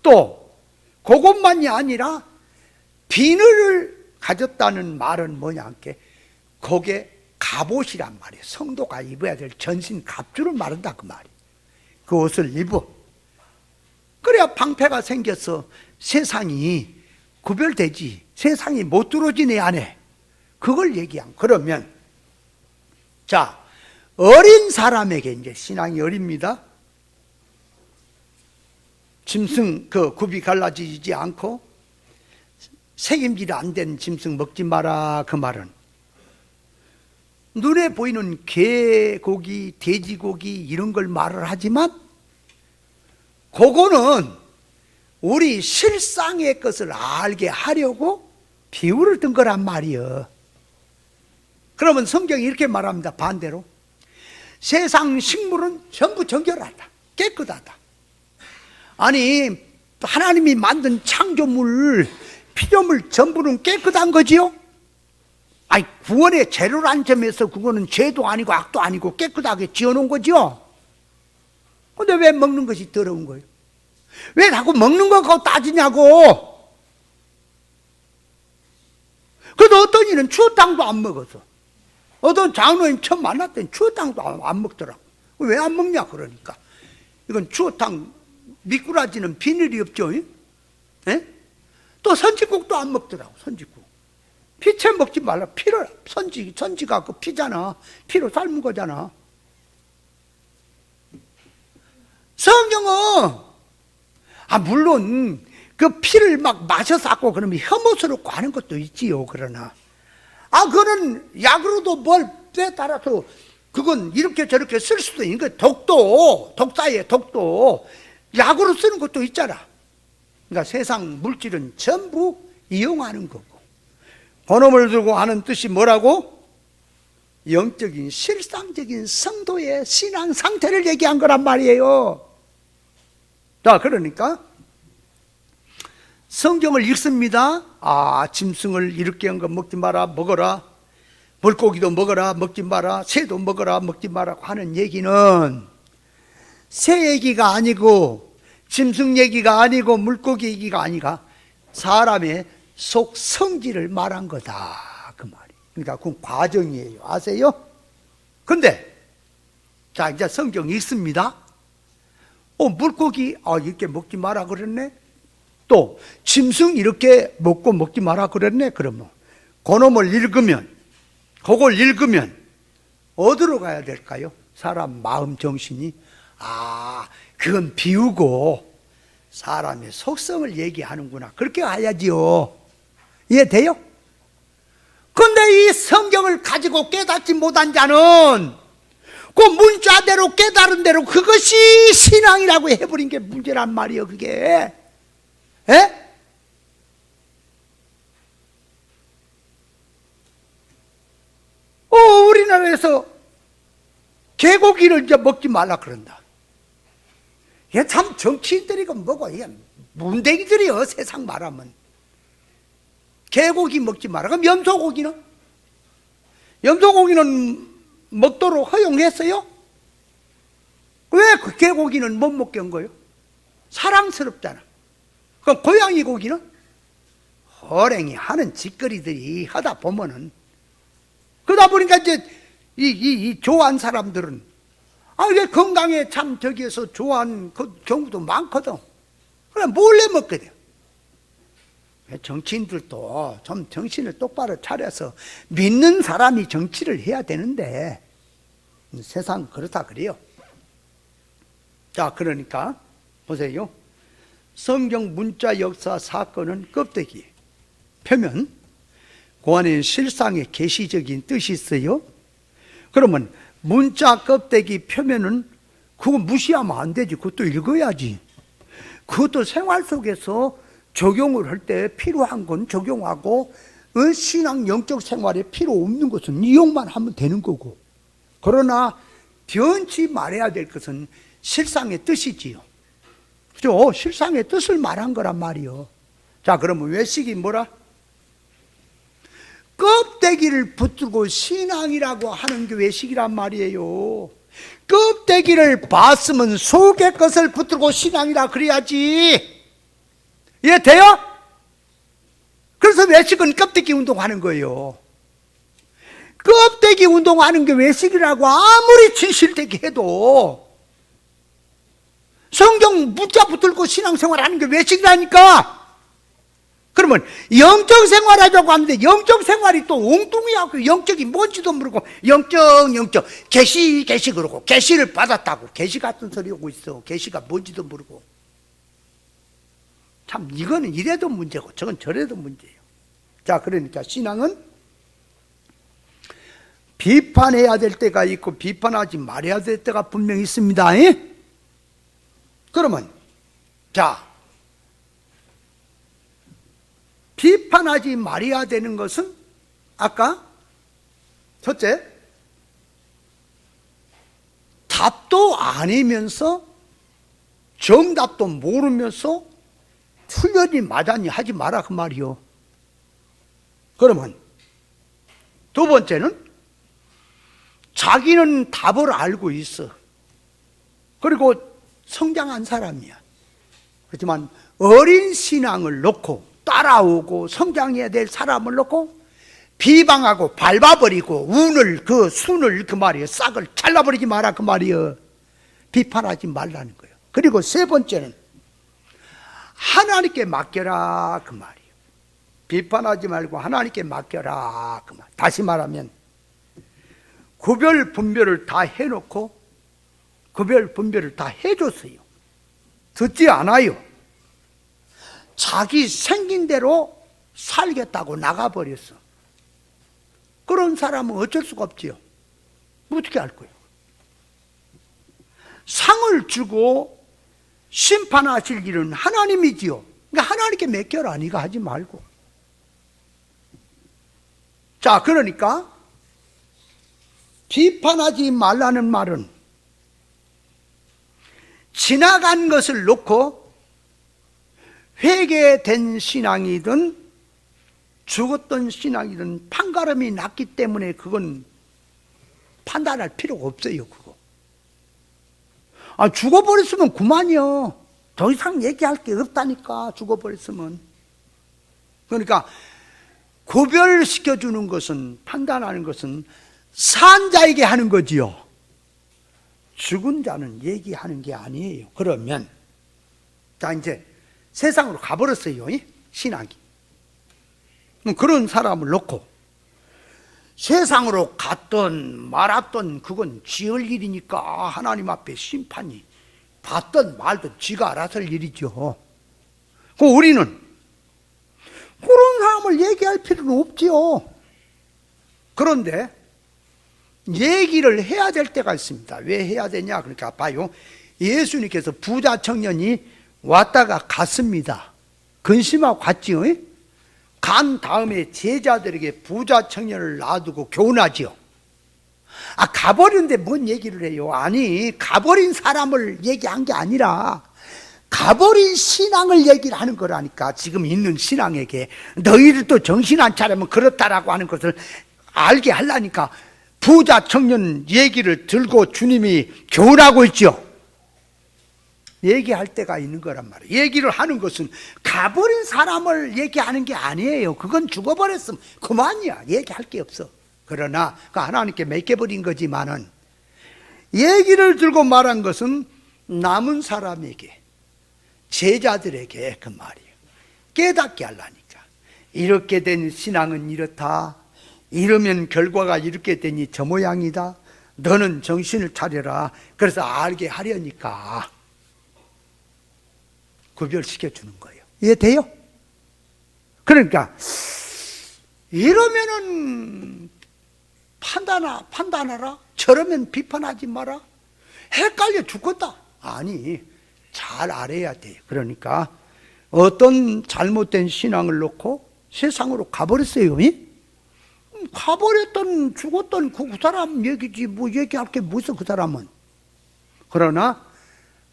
또 그것만이 아니라 비늘을 가졌다는 말은 뭐냐 하게, 그게 갑옷이란 말이에요. 성도가 입어야 될 전신 갑주를 말한다 그 말이에요. 그 옷을 입어. 그래야 방패가 생겨서 세상이 구별되지, 세상이 못 들어오지 내 안에. 그걸 얘기한. 그러면 자, 어린 사람에게 이제 신앙이 어립니다. 짐승 그 굽이 갈라지지 않고 색임질이 안 된 짐승 먹지 마라 그 말은 눈에 보이는 개고기, 돼지고기 이런 걸 말을 하지만, 그거는 우리 실상의 것을 알게 하려고 비유를 든 거란 말이에요. 그러면 성경이 이렇게 말합니다. 반대로 세상 식물은 전부 정결하다, 깨끗하다. 아니, 하나님이 만든 창조물, 피조물 전부는 깨끗한 거지요? 아니, 구원의 재료란 점에서 그거는 죄도 아니고 악도 아니고 깨끗하게 지어놓은 거죠. 근데 왜 먹는 것이 더러운 거예요? 왜 자꾸 먹는 거 갖고 따지냐고. 그래도 어떤 이는 추어탕도 안 먹어서, 어떤 장로님 처음 만났더니 추어탕도 안 먹더라고. 왜 안 먹냐 그러니까, 이건 추어탕 미꾸라지는 비늘이 없죠. 예? 또 선지국도 안 먹더라고. 선지국 피채 먹지 말라. 피를, 선지가 그 피잖아. 피로 삶은 거잖아. 성경은 물론 그 피를 막 마셔서 갖고 그러면 혐오스럽고 하는 것도 있지요. 그러나 그거는 약으로도 뭘 따라서 그건 이렇게 저렇게 쓸 수도 있는 거예요. 독사예요. 독도 약으로 쓰는 것도 있잖아. 그러니까 세상 물질은 전부 이용하는 거고, 번호를 두고 하는 뜻이 뭐라고? 영적인 실상적인 성도의 신앙 상태를 얘기한 거란 말이에요. 자, 그러니까 성경을 읽습니다. 짐승을 이렇게 한 거 먹지 마라, 먹어라. 물고기도 먹어라, 먹지 마라. 새도 먹어라, 먹지 마라 하는 얘기는 새 얘기가 아니고, 짐승 얘기가 아니고, 물고기 얘기가 아니라 사람의 속 성질을 말한 거다 그 말이. 그러니까 그건 과정이에요. 아세요? 근데 자, 이제 성경 읽습니다. 물고기 이렇게 먹지 마라 그랬네. 또 짐승 이렇게 먹지 마라 그랬네. 그러면 그놈을 읽으면, 그걸 읽으면 어디로 가야 될까요? 사람 마음 정신이 그건 비우고 사람의 속성을 얘기하는구나, 그렇게 가야지요. 이해돼요? 근데 이 성경을 가지고 깨닫지 못한 자는 그 문자대로 깨달은 대로 그것이 신앙이라고 해버린 게 문제란 말이에요. 그게. 에? 우리나라에서 개고기를 이제 먹지 말라 그런다. 이게 참 정치인들이고 뭐고 이게 문대기들이요. 세상 말하면. 개고기 먹지 마라. 그럼 염소고기는? 염소고기는 먹도록 허용했어요? 왜 그 개고기는 못 먹게 한 거예요? 사랑스럽잖아. 그럼 고양이 고기는? 호랭이 하는 짓거리들이 하다 보면은, 그러다 보니까 이제 이 좋아하는 사람들은 이게 건강에 참 저기에서 좋아하는 그 경우도 많거든. 그래 몰래 먹게 돼요. 정치인들도 좀 정신을 똑바로 차려서 믿는 사람이 정치를 해야 되는데 세상 그렇다 그래요. 자, 그러니까 보세요. 성경 문자 역사 사건은 껍데기, 표면, 그 안에 실상의 계시적인 뜻이 있어요. 그러면 문자 껍데기 표면은 그거 무시하면 안 되지. 그것도 읽어야지. 그것도 생활 속에서 적용을 할 때 필요한 건 적용하고, 신앙 영적 생활에 필요 없는 것은 이용만 하면 되는 거고, 그러나 변치 말해야 될 것은 실상의 뜻이지요. 그죠? 실상의 뜻을 말한 거란 말이요. 자, 그러면 외식이 뭐라? 껍데기를 붙들고 신앙이라고 하는 게 외식이란 말이에요. 껍데기를 봤으면 속의 것을 붙들고 신앙이라 그래야지. 이해돼요? 그래서 외식은 껍데기 운동하는 거예요. 껍데기 운동하는 게 외식이라고 아무리 진실되게 해도 성경 문자 붙들고 신앙생활하는 게 외식이라니까. 그러면 영적 생활하자고 하는데 영적 생활이 또 엉뚱이야. 그 영적이 뭔지도 모르고 영적 계시 그러고 계시를 받았다고 계시 같은 소리 하고 있어. 계시가 뭔지도 모르고. 참 이거는 이래도 문제고 저건 저래도 문제예요. 자, 그러니까 신앙은 비판해야 될 때가 있고 비판하지 말아야 될 때가 분명히 있습니다. 그러면 자, 비판하지 말아야 되는 것은 아까 첫째, 답도 아니면서 정답도 모르면서 틀렸니 맞았니 하지 마라 그 말이요. 그러면 두 번째는 자기는 답을 알고 있어. 그리고 성장한 사람이야. 그렇지만 어린 신앙을 놓고 따라오고 성장해야 될 사람을 놓고 비방하고 밟아버리고 순을 그 말이에요. 싹을 잘라버리지 마라 그 말이에요. 비판하지 말라는 거예요. 그리고 세 번째는 하나님께 맡겨라 그 말이에요. 비판하지 말고 하나님께 맡겨라 그 말. 다시 말하면 구별 분별을 다 해놓고 구별 분별을 다 해줬어요. 듣지 않아요. 자기 생긴 대로 살겠다고 나가버렸어. 그런 사람은 어쩔 수가 없지요. 어떻게 할 거예요? 상을 주고 심판하실 일은 하나님이지요. 그러니까 하나님께 맡겨라. 네가 하지 말고. 자, 그러니까 비판하지 말라는 말은 지나간 것을 놓고 회개된 신앙이든 죽었던 신앙이든 판가름이 났기 때문에 그건 판단할 필요가 없어요. 그거. 죽어버렸으면 그만이요. 더 이상 얘기할 게 없다니까. 죽어버렸으면. 그러니까 구별시켜주는 것은, 판단하는 것은 산 자에게 하는 거지요. 죽은 자는 얘기하는 게 아니에요. 그러면 자, 이제 세상으로 가버렸어요. 신앙이. 그런 사람을 놓고 세상으로 갔던 말았던 그건 지을 일이니까 하나님 앞에 심판이 받든 말든 지가 알아서 할 일이죠. 우리는 그런 사람을 얘기할 필요는 없지요. 그런데 얘기를 해야 될 때가 있습니다. 왜 해야 되냐? 그러니까 봐요. 예수님께서 부자 청년이 왔다가 갔습니다. 근심하고 갔지요. 간 다음에 제자들에게 부자 청년을 놔두고 교훈하지요. 가버렸는데 뭔 얘기를 해요? 아니, 가버린 사람을 얘기한 게 아니라 가버린 신앙을 얘기를 하는 거라니까. 지금 있는 신앙에게 너희들도 정신 안 차리면 그렇다라고 하는 것을 알게 하려니까 부자 청년 얘기를 들고 주님이 교훈하고 있죠. 얘기할 때가 있는 거란 말이에요. 얘기를 하는 것은 가버린 사람을 얘기하는 게 아니에요. 그건 죽어버렸으면 그만이야. 얘기할 게 없어. 그러나 하나님께 맡겨버린 거지만은 얘기를 들고 말한 것은 남은 사람에게, 제자들에게 그 말이에요. 깨닫게 하려니까. 이렇게 된 신앙은 이렇다. 이러면 결과가 이렇게 되니 저 모양이다. 너는 정신을 차려라. 그래서 알게 하려니까 구별시켜 주는 거예요. 이해돼요? 그러니까 이러면은 판단하라. 저러면 비판하지 마라. 헷갈려 죽겠다. 아니, 잘 알아야 돼요. 그러니까 어떤 잘못된 신앙을 놓고 세상으로 가버렸어요. 가버렸던 죽었던 그 사람 얘기지 뭐 얘기할 게 뭐 있어 그 사람은. 그러나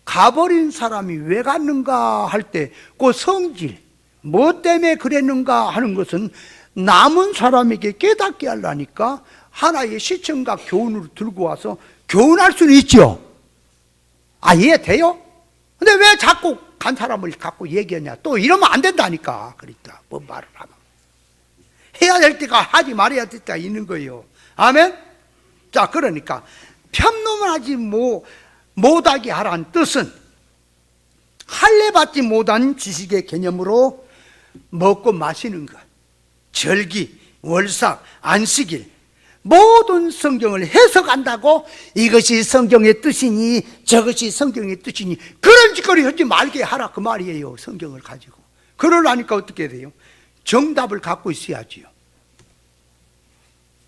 가버린 사람이 왜 갔는가 할 때 그 성질 뭐 때문에 그랬는가 하는 것은 남은 사람에게 깨닫게 하려니까 하나의 시청과 교훈을 들고 와서 교훈할 수는 있죠. 이해돼요? 근데 왜 자꾸 간 사람을 갖고 얘기하냐. 또 이러면 안 된다니까. 그러니까 뭐 말을 하면 해야 될 때가 하지 말아야 될 때가 있는 거예요. 아멘? 자, 그러니까 편놈을 하지 못하게 하라는 뜻은 할례받지 못한 지식의 개념으로 먹고 마시는 것, 절기, 월삭, 안식일 모든 성경을 해석한다고 이것이 성경의 뜻이니 저것이 성경의 뜻이니 그런 짓거리 하지 말게 하라 그 말이에요. 성경을 가지고. 그러려니까 어떻게 돼요? 정답을 갖고 있어야지요.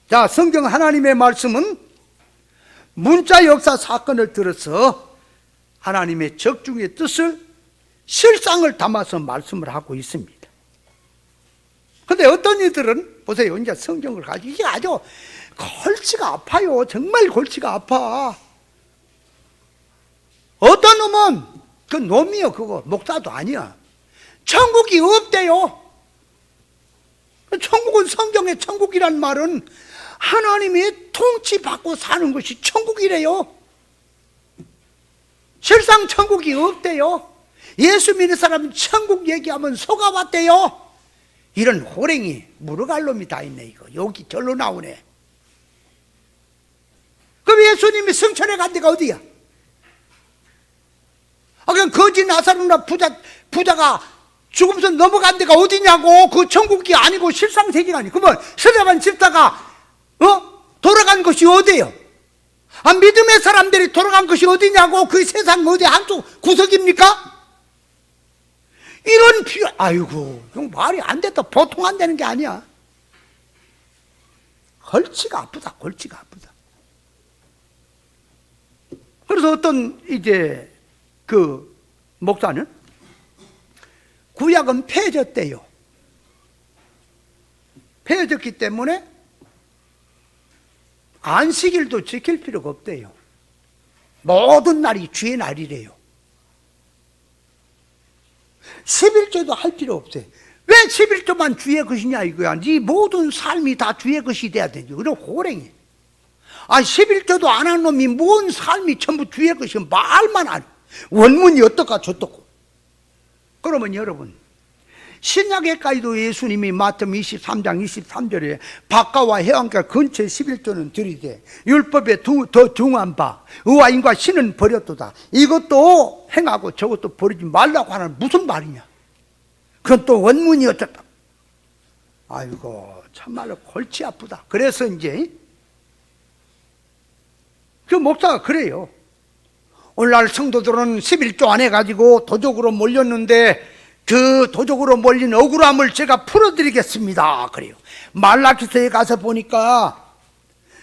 자, 성경 하나님의 말씀은 문자 역사 사건을 들어서 하나님의 적중의 뜻을 실상을 담아서 말씀을 하고 있습니다. 근데 어떤 이들은 보세요. 이제 성경을 가지고 이게 아주 골치가 아파요. 정말 골치가 아파. 어떤 놈은 그 놈이요. 그거 목사도 아니야. 천국이 없대요. 천국은 성경의 천국이란 말은 하나님이 통치받고 사는 것이 천국이래요. 실상 천국이 없대요. 예수 믿는 사람은 천국 얘기하면 속아봤대요. 이런 호랭이 무르갈 놈이 다 있네. 이거 여기 절로 나오네. 그럼 예수님이 성천에 간 데가 어디야? 그냥 거지 나사로나 부자가 죽으면서 넘어간 데가 어디냐고. 그 천국이 아니고 실상세계가 아니고. 그러면 스데반 집사가 돌아간 것이 어디예요? 믿음의 사람들이 돌아간 것이 어디냐고. 그 세상 어디 한쪽 구석입니까? 이런 아이고, 말이 안 됐다. 보통 안 되는 게 아니야. 골치가 아프다. 골치가 아프다. 그래서 어떤 이제 그 목사는 구약은 폐해졌대요. 폐해졌기 때문에 안식일도 지킬 필요가 없대요. 모든 날이 주의 날이래요. 11조도 할 필요 없어요. 왜 11조만 주의 것이냐 이거야. 네 모든 삶이 다 주의 것이 돼야 되죠. 그럼 호랭이. 11조도 안 한 놈이 뭔 삶이 전부 주의 것이면 말만 안 해. 원문이 어떡하 저떡고. 그러면 여러분, 신약에까지도 예수님이 마태복음 23장 23절에 바가와 해안가 근처에 11조는 들이되 율법에 더 중한 바 의와 인과 신은 버렸도다. 이것도 행하고 저것도 버리지 말라고 하는 무슨 말이냐. 그건 또 원문이 어떻다. 아이고 참말로 골치 아프다. 그래서 이제 그 목사가 그래요. 오늘날 성도들은 11조 안 해가지고 도적으로 몰렸는데 그 도적으로 몰린 억울함을 제가 풀어드리겠습니다. 그래요. 말라기서에 가서 보니까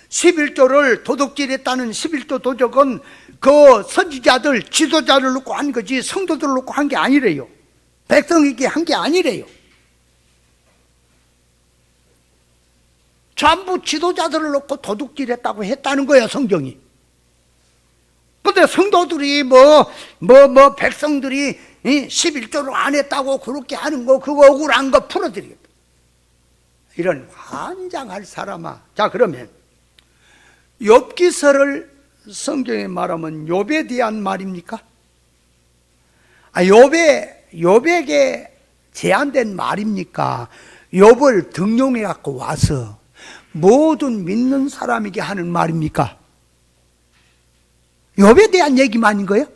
11조를 도둑질했다는 11조 도적은 그 선지자들, 지도자를 놓고 한 거지 성도들을 놓고 한 게 아니래요. 백성에게 한 게 아니래요. 전부 지도자들을 놓고 도둑질했다고 했다는 거야, 성경이. 근데 성도들이 백성들이 11조를 안 했다고 그렇게 하는 거, 그거 억울한 거 풀어드리겠다. 이런 환장할 사람아. 자, 그러면 욥기서를 성경에 말하면 욥에 대한 말입니까? 욥에게 제한된 말입니까? 욥을 등용해 갖고 와서 모든 믿는 사람에게 하는 말입니까? 욥에 대한 얘기만인 거예요?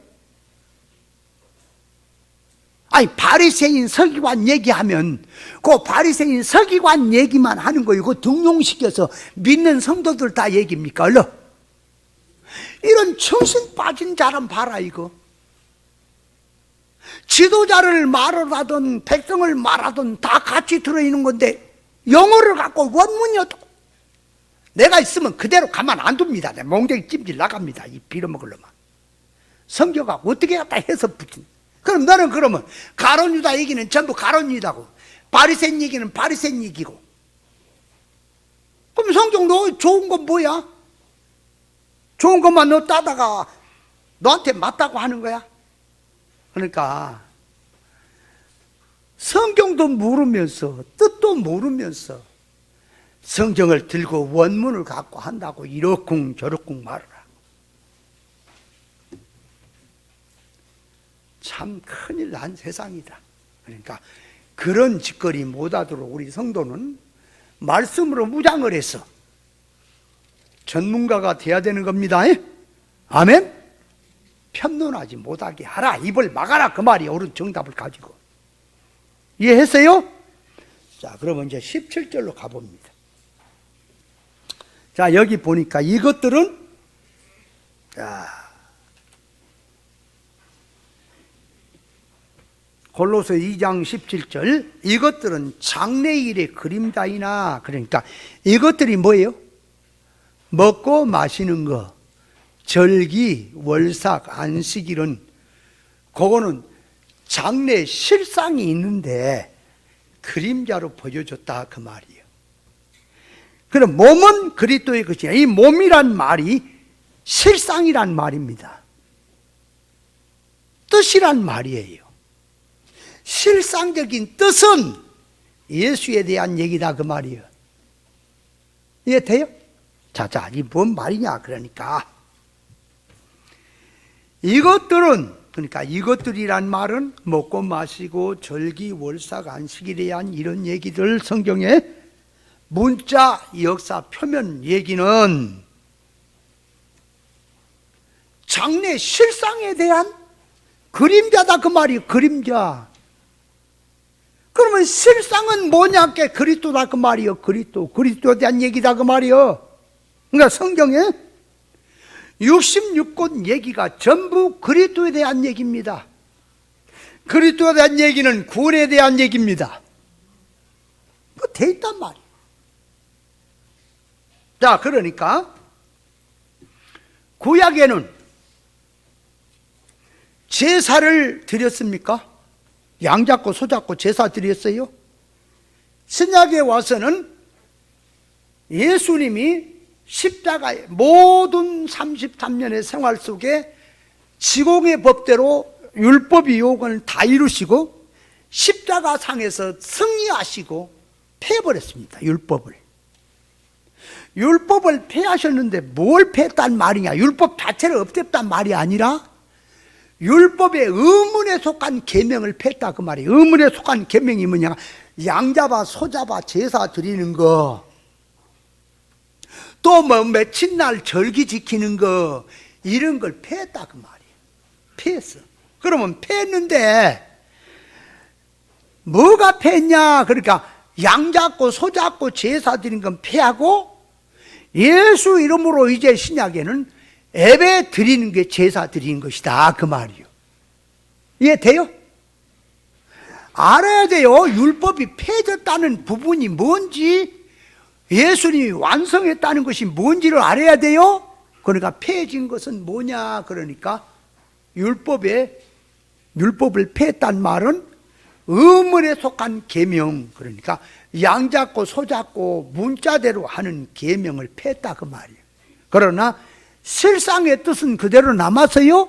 아니, 바리새인 서기관 얘기하면 그 바리새인 서기관 얘기만 하는 거예요. 그 등용시켜서 믿는 성도들 다 얘기입니까? 얼른 이런 정신 빠진 사람 봐라. 이거 지도자를 말하든 백성을 말하든 다 같이 들어있는 건데 영어를 갖고 원문이 어떻고. 내가 있으면 그대로 가만 안 둡니다. 내 몽둥이 찜질 나갑니다. 이 빌어먹으려면. 성경하고 어떻게 갖다 해서 붙인. 그럼 너는 그러면 가룟 유다 얘기는 전부 가룟 유다고, 바리새인 얘기는 바리새인 얘기고. 그럼 성경 너 좋은 건 뭐야? 좋은 것만 너 따다가 너한테 맞다고 하는 거야? 그러니까 성경도 모르면서 뜻도 모르면서 성경을 들고 원문을 갖고 한다고 이러쿵 저러쿵 말하라. 참 큰일 난 세상이다. 그러니까 그런 짓거리 못하도록 우리 성도는 말씀으로 무장을 해서 전문가가 돼야 되는 겁니다. 아멘? 편론하지 못하게 하라. 입을 막아라. 그 말이 옳은 정답을 가지고. 이해했어요? 자, 그러면 이제 17절로 가봅니다. 자, 여기 보니까 이것들은, 자, 골로새 2장 17절, 이것들은 장래일의 그림자이나. 그러니까 이것들이 뭐예요? 먹고 마시는 거, 절기, 월삭, 안식일은 그거는 장래 실상이 있는데 그림자로 보여줬다 그 말이에요. 그럼 몸은 그리스도의 것이야. 이 몸이란 말이 실상이란 말입니다. 뜻이란 말이에요. 실상적인 뜻은 예수에 대한 얘기다 그 말이에요. 이해돼요? 자, 이 뭔 말이냐? 그러니까 이것들은, 그러니까 이것들이란 말은 먹고 마시고 절기, 월삭, 안식일에 대한 이런 얘기들, 성경에 문자, 역사, 표면 얘기는 장래 실상에 대한 그림자다 그 말이에요. 그림자. 그러면 실상은 뭐냐께 그리스도다 그 말이에요. 그리스도에 대한 얘기다 그 말이에요. 그러니까 성경에 66권 얘기가 전부 그리스도에 대한 얘기입니다. 그리스도에 대한 얘기는 구원에 대한 얘기입니다. 그거 돼 있단 말이에요. 자, 그러니까 구약에는 제사를 드렸습니까? 양 잡고 소 잡고 제사 드렸어요? 신약에 와서는 예수님이 십자가의 모든 33년의 생활 속에 지공의 법대로 율법의 요건을 다 이루시고 십자가 상에서 승리하시고 패해버렸습니다. 율법을 패하셨는데 뭘 패했단 말이냐? 율법 자체를 없앴단 말이 아니라 율법의 의문에 속한 계명을 패했다 그 말이에요. 의문에 속한 계명이 뭐냐? 양 잡아 소 잡아 제사 드리는 거, 또 뭐 며칠 날 절기 지키는 거, 이런 걸 패했다 그 말이에요. 패했어. 그러면 패했는데 뭐가 패했냐? 그러니까 양 잡고 소 잡고 제사 드리는 건 패하고 예수 이름으로 이제 신약에는 예배 드리는 게 제사 드리는 것이다 그 말이에요. 이해돼요? 알아야 돼요. 율법이 폐해졌다는 부분이 뭔지 예수님이 완성했다는 것이 뭔지를 알아야 돼요. 그러니까 폐해진 것은 뭐냐 그러니까 율법을 폐했단 말은 의문에 속한 계명, 그러니까 양 잡고 소 잡고 문자대로 하는 계명을 폐했다 그 말이에요. 그러나 실상의 뜻은 그대로 남았어요.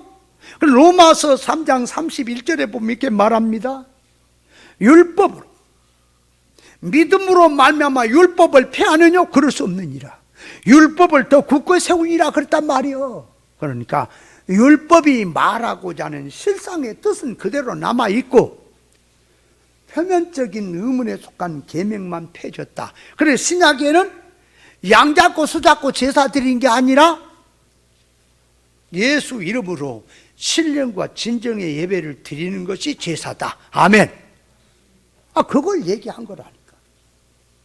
로마서 3장 31절에 보면 이렇게 말합니다. 율법으로 믿음으로 말미암아 율법을 폐하느냐? 그럴 수 없느니라. 율법을 더 굳게 세우니라 그랬단 말이에요. 그러니까 율법이 말하고자 하는 실상의 뜻은 그대로 남아있고 표면적인 의문에 속한 계명만 폐졌다. 그래서 신약에는 양 잡고 소 잡고 제사 드리는 게 아니라 예수 이름으로 신령과 진정의 예배를 드리는 것이 제사다. 아멘. 그걸 얘기한 거라니까.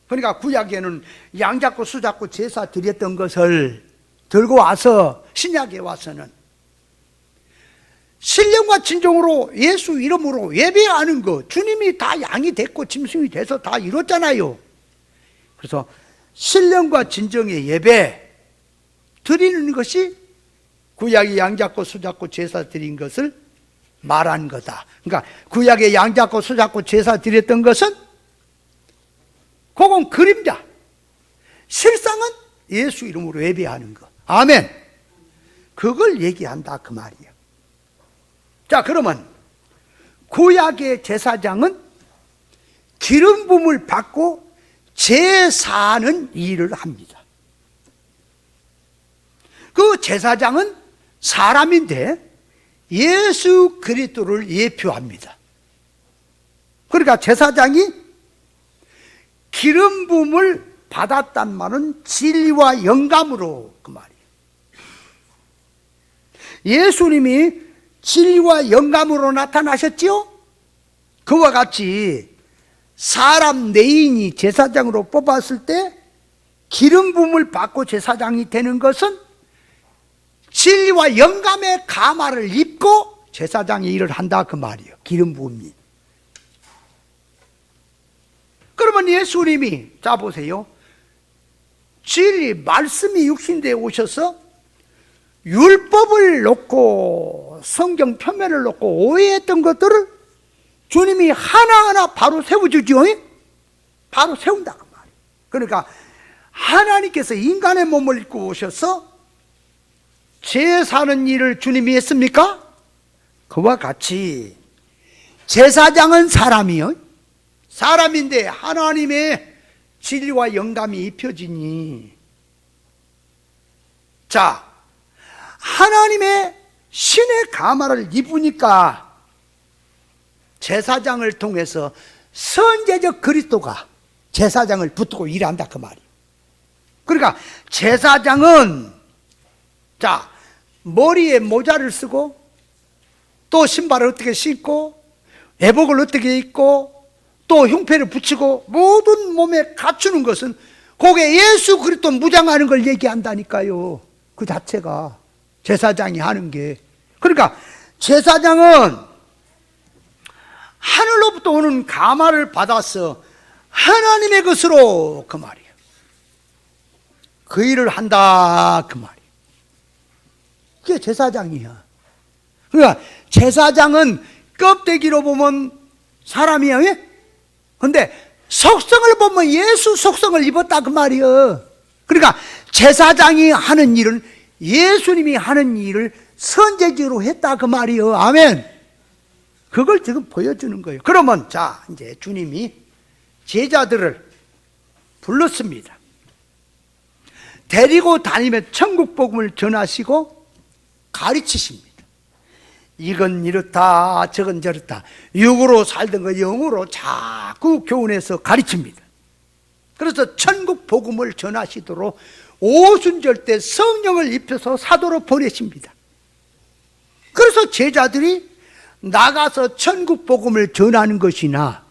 그러니까 구약에는 양 잡고 소 잡고 제사 드렸던 것을 들고 와서 신약에 와서는 신령과 진정으로 예수 이름으로 예배하는 거, 주님이 다 양이 됐고 짐승이 돼서 다 이뤘잖아요. 그래서 신령과 진정의 예배 드리는 것이 구약의 양 잡고 소 잡고 제사 드린 것을 말한 거다. 그러니까 구약의 양 잡고 소 잡고 제사 드렸던 것은 그건 그림자, 실상은 예수 이름으로 예배하는 거. 아멘. 그걸 얘기한다 그 말이에요. 자, 그러면 구약의 제사장은 기름 부음을 받고 제사하는 일을 합니다. 그 제사장은 사람인데 예수 그리스도를 예표합니다. 그러니까 제사장이 기름 부음을 받았단 말은 진리와 영감으로 그 말이에요. 예수님이 진리와 영감으로 나타나셨지요? 그와 같이 사람 내인이 제사장으로 뽑았을 때 기름 부음을 받고 제사장이 되는 것은 진리와 영감의 가마를 입고 제사장이 일을 한다 그 말이에요. 기름 부음이. 그러면 예수님이 자 보세요. 진리 말씀이 육신되어 오셔서 율법을 놓고 성경 표면을 놓고 오해했던 것들을 주님이 하나하나 바로 세워주죠. 바로 세운다 그 말이에요. 그러니까 하나님께서 인간의 몸을 입고 오셔서 제사하는 일을 주님이 했습니까? 그와 같이 제사장은 사람이요. 사람인데 하나님의 진리와 영감이 입혀지니, 자, 하나님의 신의 가마를 입으니까 제사장을 통해서 선제적 그리스도가 제사장을 붙들고 일한다 그 말이에요. 그러니까 제사장은 자, 머리에 모자를 쓰고 또 신발을 어떻게 신고 애복을 어떻게 입고 또 흉패를 붙이고 모든 몸에 갖추는 것은 그게 예수 그리스도 무장하는 걸 얘기한다니까요. 그 자체가 제사장이 하는 게. 그러니까 제사장은 하늘로부터 오는 가마를 받아서 하나님의 것으로 그 말이에요. 그 일을 한다 그 말이에요. 그게 제사장이야. 그러니까 제사장은 껍데기로 보면 사람이야. 근데 속성을 보면 예수 속성을 입었다 그 말이에요. 그러니까 제사장이 하는 일은 예수님이 하는 일을 선제적으로 했다 그 말이에요. 아멘. 그걸 지금 보여주는 거예요. 그러면 자, 이제 주님이 제자들을 불렀습니다. 데리고 다니며 천국 복음을 전하시고 가르치십니다. 이건 이렇다 저건 저렇다, 육으로 살던 거 영으로 자꾸 교훈해서 가르칩니다. 그래서 천국 복음을 전하시도록 오순절 때 성령을 입혀서 사도로 보내십니다. 그래서 제자들이 나가서 천국 복음을 전하는 것이나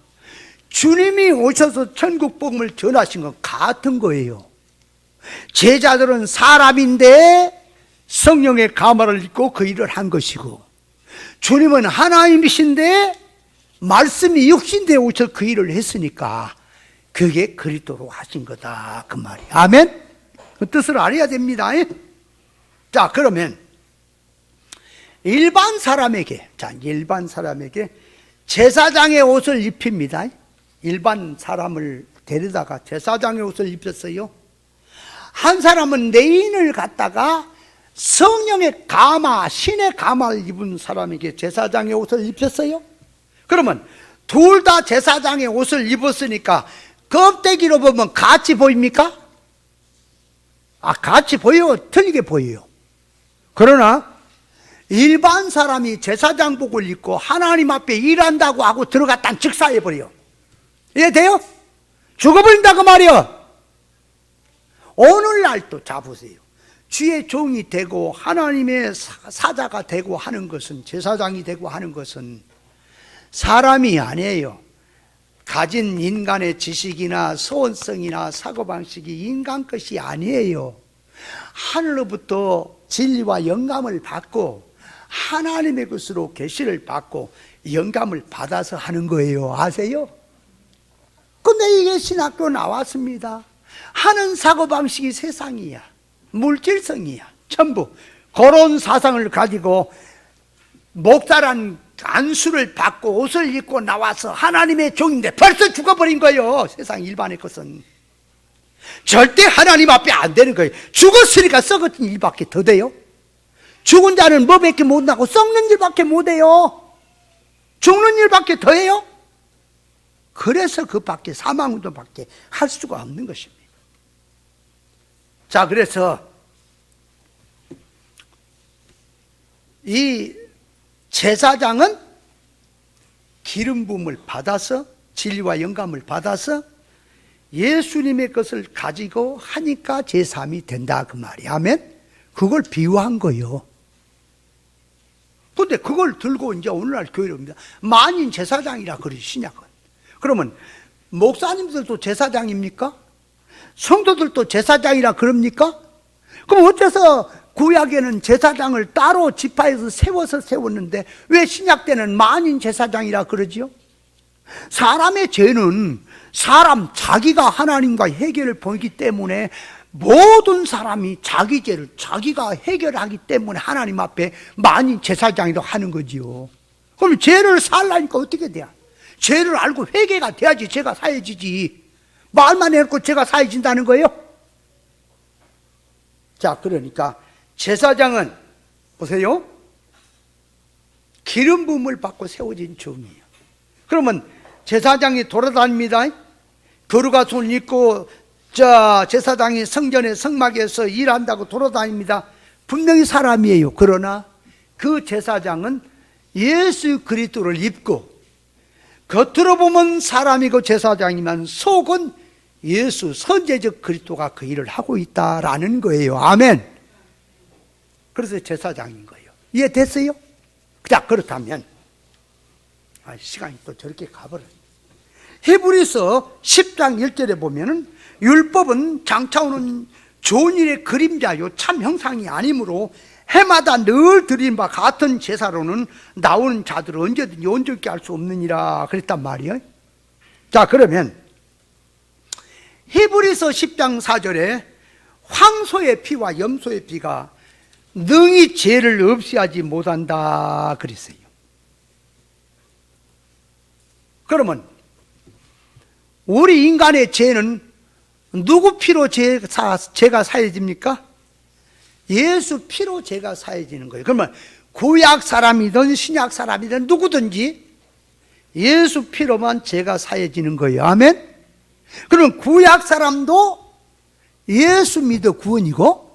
주님이 오셔서 천국 복음을 전하신 건 같은 거예요. 제자들은 사람인데 성령의 가마를 입고 그 일을 한 것이고, 주님은 하나님이신데 말씀이 육신되어 오셔서 그 일을 했으니까 그게 그리스도로 하신 거다 그 말이에요. 아멘? 그 뜻을 알아야 됩니다. 자, 그러면 일반 사람에게 제사장의 옷을 입힙니다. 일반 사람을 데려다가 제사장의 옷을 입혔어요. 한 사람은 레인을 갖다가 성령의 가마, 신의 가마를 입은 사람에게 제사장의 옷을 입혔어요. 그러면 둘 다 제사장의 옷을 입었으니까 껍데기로 보면 같이 보입니까? 같이 보여요? 틀리게 보여요. 그러나 일반 사람이 제사장복을 입고 하나님 앞에 일한다고 하고 들어갔다는 즉사해버려요. 이해돼요? 죽어버린다 그 말이요. 오늘날도 자보세요. 주의 종이 되고 하나님의 사자가 되고 하는 것은, 제사장이 되고 하는 것은 사람이 아니에요. 가진 인간의 지식이나 소원성이나 사고방식이 인간 것이 아니에요. 하늘로부터 진리와 영감을 받고 하나님의 것으로 계시를 받고 영감을 받아서 하는 거예요. 아세요? 근데 이게 신학교 나왔습니다. 하는 사고방식이 세상이야. 물질성이야. 전부 그런 사상을 가지고 목사란 안수를 받고 옷을 입고 나와서 하나님의 종인데 벌써 죽어버린 거예요. 세상 일반의 것은 절대 하나님 앞에 안 되는 거예요. 죽었으니까 썩어진 일밖에 더 돼요. 죽은 자는 뭐밖에 못하고 썩는 일밖에 못해요. 죽는 일밖에 더 해요. 그래서 그 밖에 사망운동밖에 할 수가 없는 것입니다. 자, 그래서 이 제사장은 기름 부음을 받아서 진리와 영감을 받아서 예수님의 것을 가지고 하니까 제3이 된다 그 말이야. 아멘? 그걸 비유한 거예요. 근데 그걸 들고 이제 오늘날 교회로 옵니다. 만인 제사장이라 그러지, 신약은. 그러면 목사님들도 제사장입니까? 성도들도 제사장이라 그럽니까? 그럼 어째서 구약에는 제사장을 따로 지파에서 세웠는데 왜 신약 때는 만인 제사장이라 그러지요? 사람의 죄는 사람 자기가 하나님과 해결을 보기 때문에 모든 사람이 자기 죄를 자기가 해결하기 때문에 하나님 앞에 만인 제사장이라고 하는 거지요. 그럼 죄를 살라니까 어떻게 돼요? 죄를 알고 회개가 돼야지 죄가 사해지지. 말만 해놓고 죄가 사해진다는 거예요? 자, 그러니까 제사장은 보세요. 기름 부음을 받고 세워진 종이에요. 그러면 제사장이 돌아다닙니다. 거룩한 입고 제사장이 성전의 성막에서 일한다고 돌아다닙니다. 분명히 사람이에요. 그러나 그 제사장은 예수 그리스도를 입고 겉으로 보면 사람이고 제사장이면 속은 예수 선제적 그리스도가 그 일을 하고 있다라는 거예요. 아멘. 그래서 제사장인 거예요. 이해됐어요? 자, 그렇다면 시간이 또 저렇게 가버려요. 히브리서 10장 1절에 보면은 율법은 장차오는 좋은 일의 그림자요 참 형상이 아니므로 해마다 늘 드린 바 같은 제사로는 나오는 자들을 언제든지 온전케 할 수 없느니라 그랬단 말이에요. 자, 그러면 히브리서 10장 4절에 황소의 피와 염소의 피가 능히 죄를 없이하지 못한다 그랬어요. 그러면 우리 인간의 죄는 누구 피로 죄가 사해집니까? 예수 피로 죄가 사해지는 거예요. 그러면 구약 사람이든 신약 사람이든 누구든지 예수 피로만 죄가 사해지는 거예요. 아멘? 그럼 구약 사람도 예수 믿어 구원이고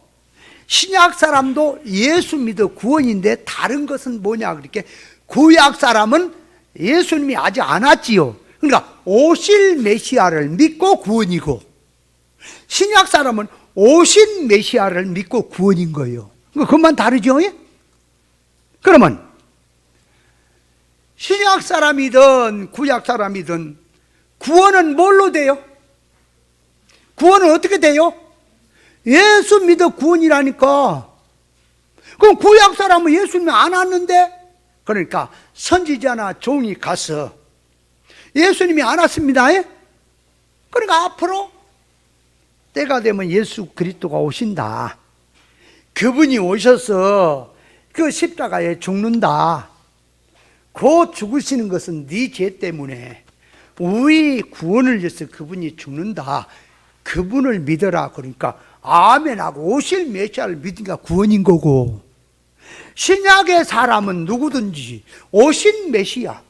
신약 사람도 예수 믿어 구원인데 다른 것은 뭐냐 그렇게 구약 사람은 예수님이 아직 안 왔지요. 그러니까 오실 메시아를 믿고 구원이고 신약 사람은 오신 메시아를 믿고 구원인 거예요. 그것만 다르죠? 그러면 신약 사람이든 구약 사람이든 구원은 뭘로 돼요? 구원은 어떻게 돼요? 예수 믿어 구원이라니까. 그럼 구약 사람은 예수님이 안 왔는데, 그러니까 선지자나 종이 가서 예수님이 안 왔습니다. 그러니까 앞으로 때가 되면 예수 그리스도가 오신다. 그분이 오셔서 그 십자가에 죽는다. 그 죽으시는 것은 네 죄 때문에 우리 구원을 위해서 그분이 죽는다. 그분을 믿어라. 그러니까 아멘하고 오실 메시아를 믿으니까 구원인 거고, 신약의 사람은 누구든지 오신 메시아,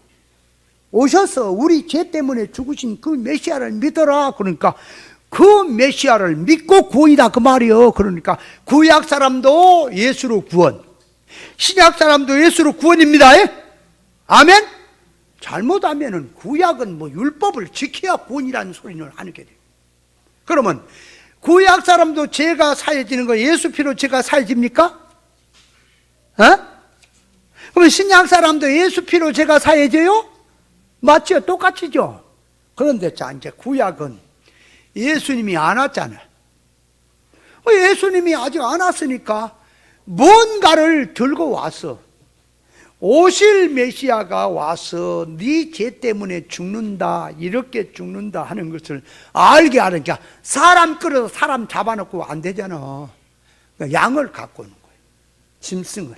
오셔서 우리 죄 때문에 죽으신 그 메시아를 믿어라. 그러니까 그 메시아를 믿고 구원이다 그 말이요. 그러니까 구약 사람도 예수로 구원, 신약 사람도 예수로 구원입니다. 아멘? 잘못하면은 구약은 뭐 율법을 지켜야 구원이라는 소리를 하게 돼요. 그러면 구약 사람도 죄가 사해지는 거 예수 피로 죄가 사해집니까? 그러면 신약 사람도 예수 피로 죄가 사해져요? 맞죠? 똑같이죠? 그런데 자, 이제 구약은 예수님이 안 왔잖아요. 예수님이 아직 안 왔으니까 뭔가를 들고 왔어. 오실 메시아가 와서 네 죄 때문에 죽는다, 이렇게 죽는다 하는 것을 알게 하니까 사람 끌어서 사람 잡아놓고 안 되잖아. 그러니까 양을 갖고 오는 거예요. 짐승을.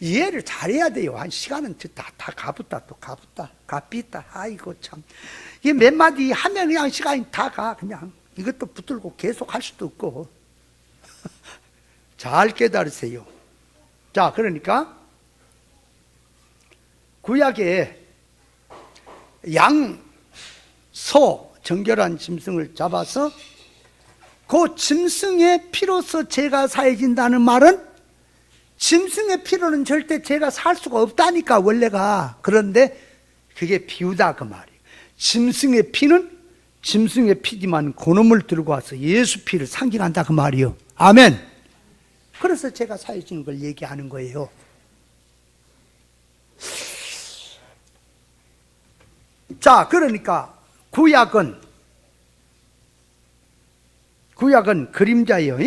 이해를 잘해야 돼요. 한 시간은 다 가붙다 또 가삐다. 아이고 참. 이게 몇 마디 하면 그냥 시간이 다 가. 그냥 이것도 붙들고 계속 할 수도 없고. 잘 깨달으세요. 자, 그러니까 구약에 양, 소, 정결한 짐승을 잡아서 그 짐승의 피로서 죄가 사해진다는 말은 짐승의 피로는 절대 죄가 살 수가 없다니까 원래가. 그런데 그게 비유다 그 말이에요. 짐승의 피는 짐승의 피지만 그놈을 들고 와서 예수 피를 상징한다 그 말이에요. 아멘. 그래서 제가 사해지는 걸 얘기하는 거예요. 자, 그러니까 구약은 그림자예요.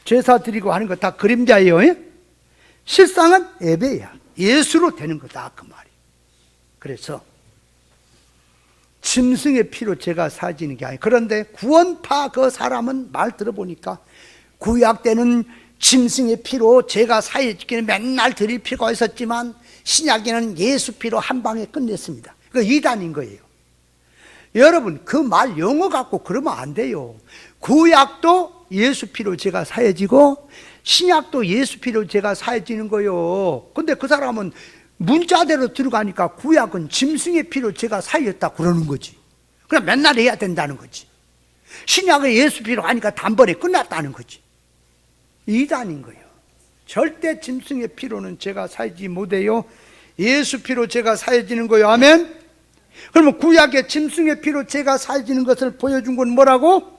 제사 드리고 하는 거 다 그림자예요. 실상은 예배야. 예수로 되는 거다 그 말이에요. 그래서 짐승의 피로 제가 사지는 게 아니에요. 그런데 구원파 그 사람은 말 들어보니까 구약 때는 짐승의 피로 제가 사해지기는 맨날 드릴 필요가 있었지만 신약에는 예수 피로 한 방에 끝냈습니다. 그 이단인 거예요. 여러분 그 말 영어 갖고 그러면 안 돼요. 구약도 예수 피로 제가 사해지고 신약도 예수 피로 제가 사해지는 거예요. 근데 그 사람은 문자대로 들어가니까 구약은 짐승의 피로 제가 사해졌다 그러는 거지. 그럼 맨날 해야 된다는 거지. 신약은 예수 피로 하니까 단번에 끝났다는 거지. 이단인 거예요. 절대 짐승의 피로는 제가 사해지지 못해요. 예수 피로 제가 사해지는 거예요. 아멘. 그러면 구약의 짐승의 피로 제가 사해지는 것을 보여준 건 뭐라고?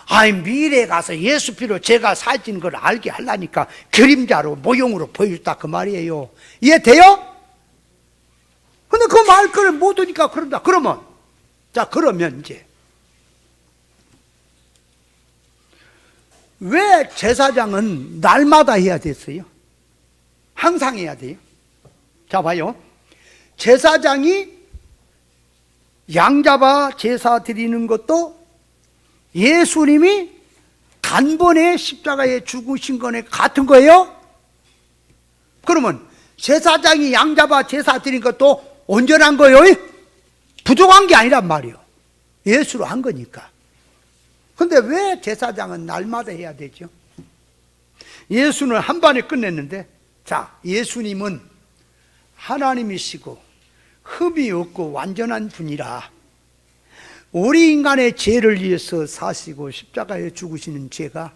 아이 미래에 가서 예수 피로 제가 사해지는 걸 알게 하려니까 그림자로 모형으로 보여줬다 그 말이에요. 이해돼요? 근데 그 말거를 못 하니까 그런다. 그러면 이제 왜 제사장은 날마다 해야 됐어요? 항상 해야 돼요. 자 봐요. 제사장이 양 잡아 제사 드리는 것도 예수님이 단번에 십자가에 죽으신 거네 같은 거예요? 그러면 제사장이 양 잡아 제사 드리는 것도 온전한 거예요? 부족한 게 아니란 말이에요. 예수로 한 거니까. 근데 왜 제사장은 날마다 해야 되죠? 예수는 한 번에 끝냈는데, 자, 예수님은 하나님이시고 흠이 없고 완전한 분이라 우리 인간의 죄를 위해서 사시고 십자가에 죽으시는 죄가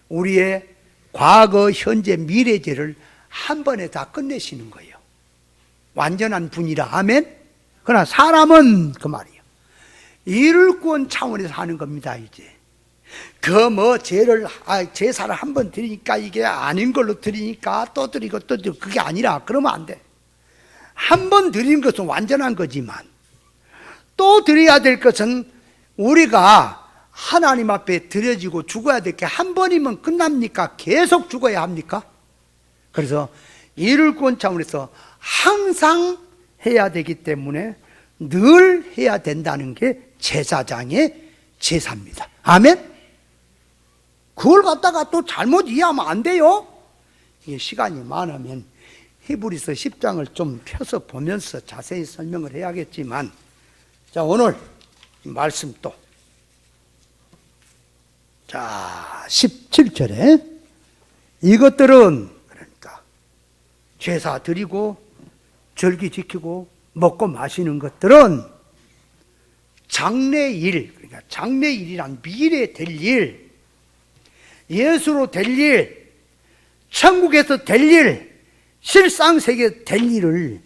우리의 과거, 현재, 미래 죄를 한 번에 다 끝내시는 거예요. 완전한 분이라. 아멘. 그러나 사람은 그 말이에요. 이를 구원 차원에서 하는 겁니다. 이제 제사를 한 번 드리니까 이게 아닌 걸로 드리니까 또 드리고 또 드리고 그게 아니라 그러면 안 돼. 한 번 드리는 것은 완전한 거지만 또 드려야 될 것은 우리가 하나님 앞에 드려지고 죽어야 될 게 한 번이면 끝납니까? 계속 죽어야 합니까? 그래서 이를 구원 차원에서 항상 해야 되기 때문에 늘 해야 된다는 게 제사장의 제사입니다. 아멘? 그걸 갖다가 또 잘못 이해하면 안 돼요. 이게 시간이 많으면 히브리서 10장을 좀 펴서 보면서 자세히 설명을 해야겠지만, 자, 오늘 말씀 또, 자, 17절에 이것들은, 그러니까 제사 드리고 절기 지키고 먹고 마시는 것들은 장래일, 그러니까 장래일이란 미래 될 일, 예수로 될 일, 천국에서 될 일, 실상세계 될 일을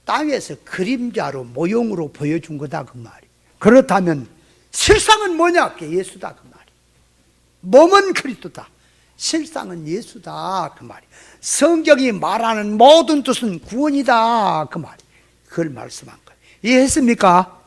땅에서 그림자로 모형으로 보여준 거다 그 말이. 그렇다면 실상은 뭐냐? 그게 예수다 그 말이. 몸은 그리스도다, 실상은 예수다 그 말이. 성경이 말하는 모든 뜻은 구원이다 그 말이. 그걸 말씀한 거예요. 이해했습니까?